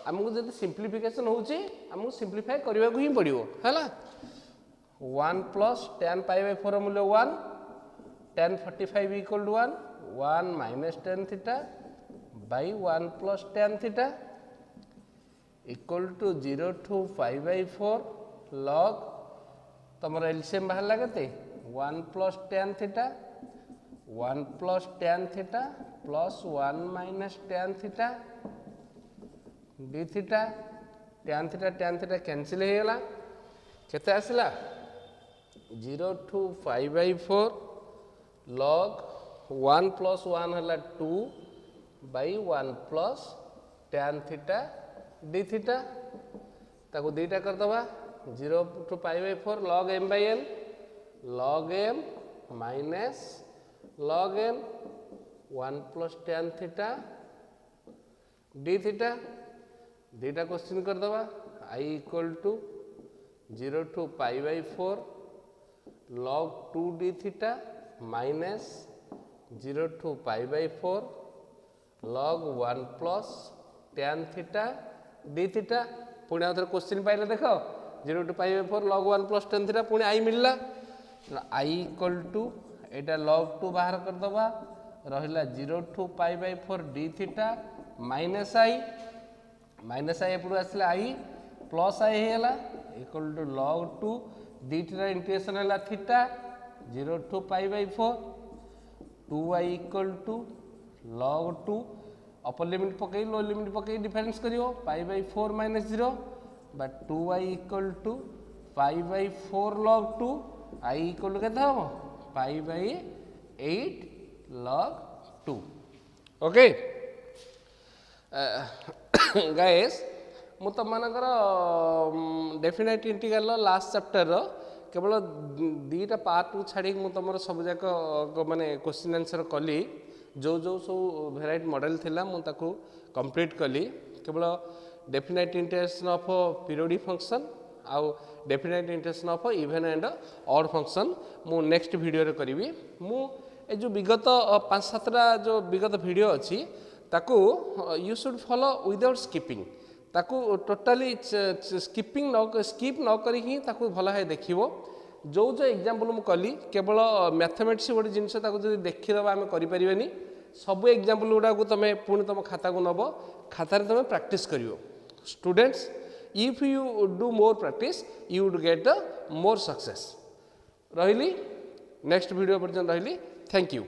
आमको जब सिंप्लीफिकेशन होची आमको सिंप्लीफाई करने को ही पड़ो है 1 प्लस tan पाई बाय 4 मूल्य 1 tan 45 equal to 1 minus tan theta by 1 plus tan theta equal to 0 to 5 by 4 log तुम एलसीएम बाहर के 1 plus tan theta 1 plus tan theta plus 1 minus tan theta d theta tan theta cancel हो गला केते आसला 0 टू 5 बाय 4 log 1 प्लस 1 है 2 by 1 plus tan theta d theta ताको दीटा कर दबा 0 to 5 by 4 log m by n log m minus log n 1 plus tan theta d theta दीटा क्वेश्चन कर दबा I equal to 0 to pi by 4 log 2 d theta minus 0 to pi by 4 log 1 plus tan theta d theta पुणी आउे क्वेश्चन पाइले देख 0 to pi by 4 log 1 plus tan theta पुणी I मिलला I इक्वल टू एटा log 2 बाहर कर दबा रहिला 0 to pi by 4 d theta minus I एपटू आसला I प्लस I होगा इक्वल टू log 2 दीटा इंटीग्रेशन है theta 0 to pi by 4 2I equal to log 2 upper limit पकई लो लिमिट पकई डिफरेंस करियो pi by 4 minus 0 but 2I equal to pi by 4 log 2 I equal to केते हम pi by 8 log 2 okay guys मु तुम मानकर डेफिनेट इंटीग्रल लास्ट चैप्टर केवल दीटा पार्ट छाड़ी तुम सब जाक माने क्वेश्चन आंसर कली जो जो सब भेराइट मॉडल थिला मु ताकू कंप्लीट कली केवल definite integration of periodic function आउ definite integration of even and odd function मु नेक्स्ट वीडियो रे करी मु ए जो विगत 5-7टा जो विगत वीडियो अच्छी ताकू you should follow without skipping ताकू टोटाली स्किपिंग स्किप न करी ताकू भल है देखिबो जो जो एग्जांपल मु कली केवल मैथमेटिक्स गोटे जिनस जो देखीदबा आम करें सब एग्जांपल गुड़ा को तुम पुणी तुम खाता को नब खातार तुम प्रैक्टिस करियो students if you do more practice you would get more success रही नेक्स्ट वीडियो पर्यंत रही थैंक यू।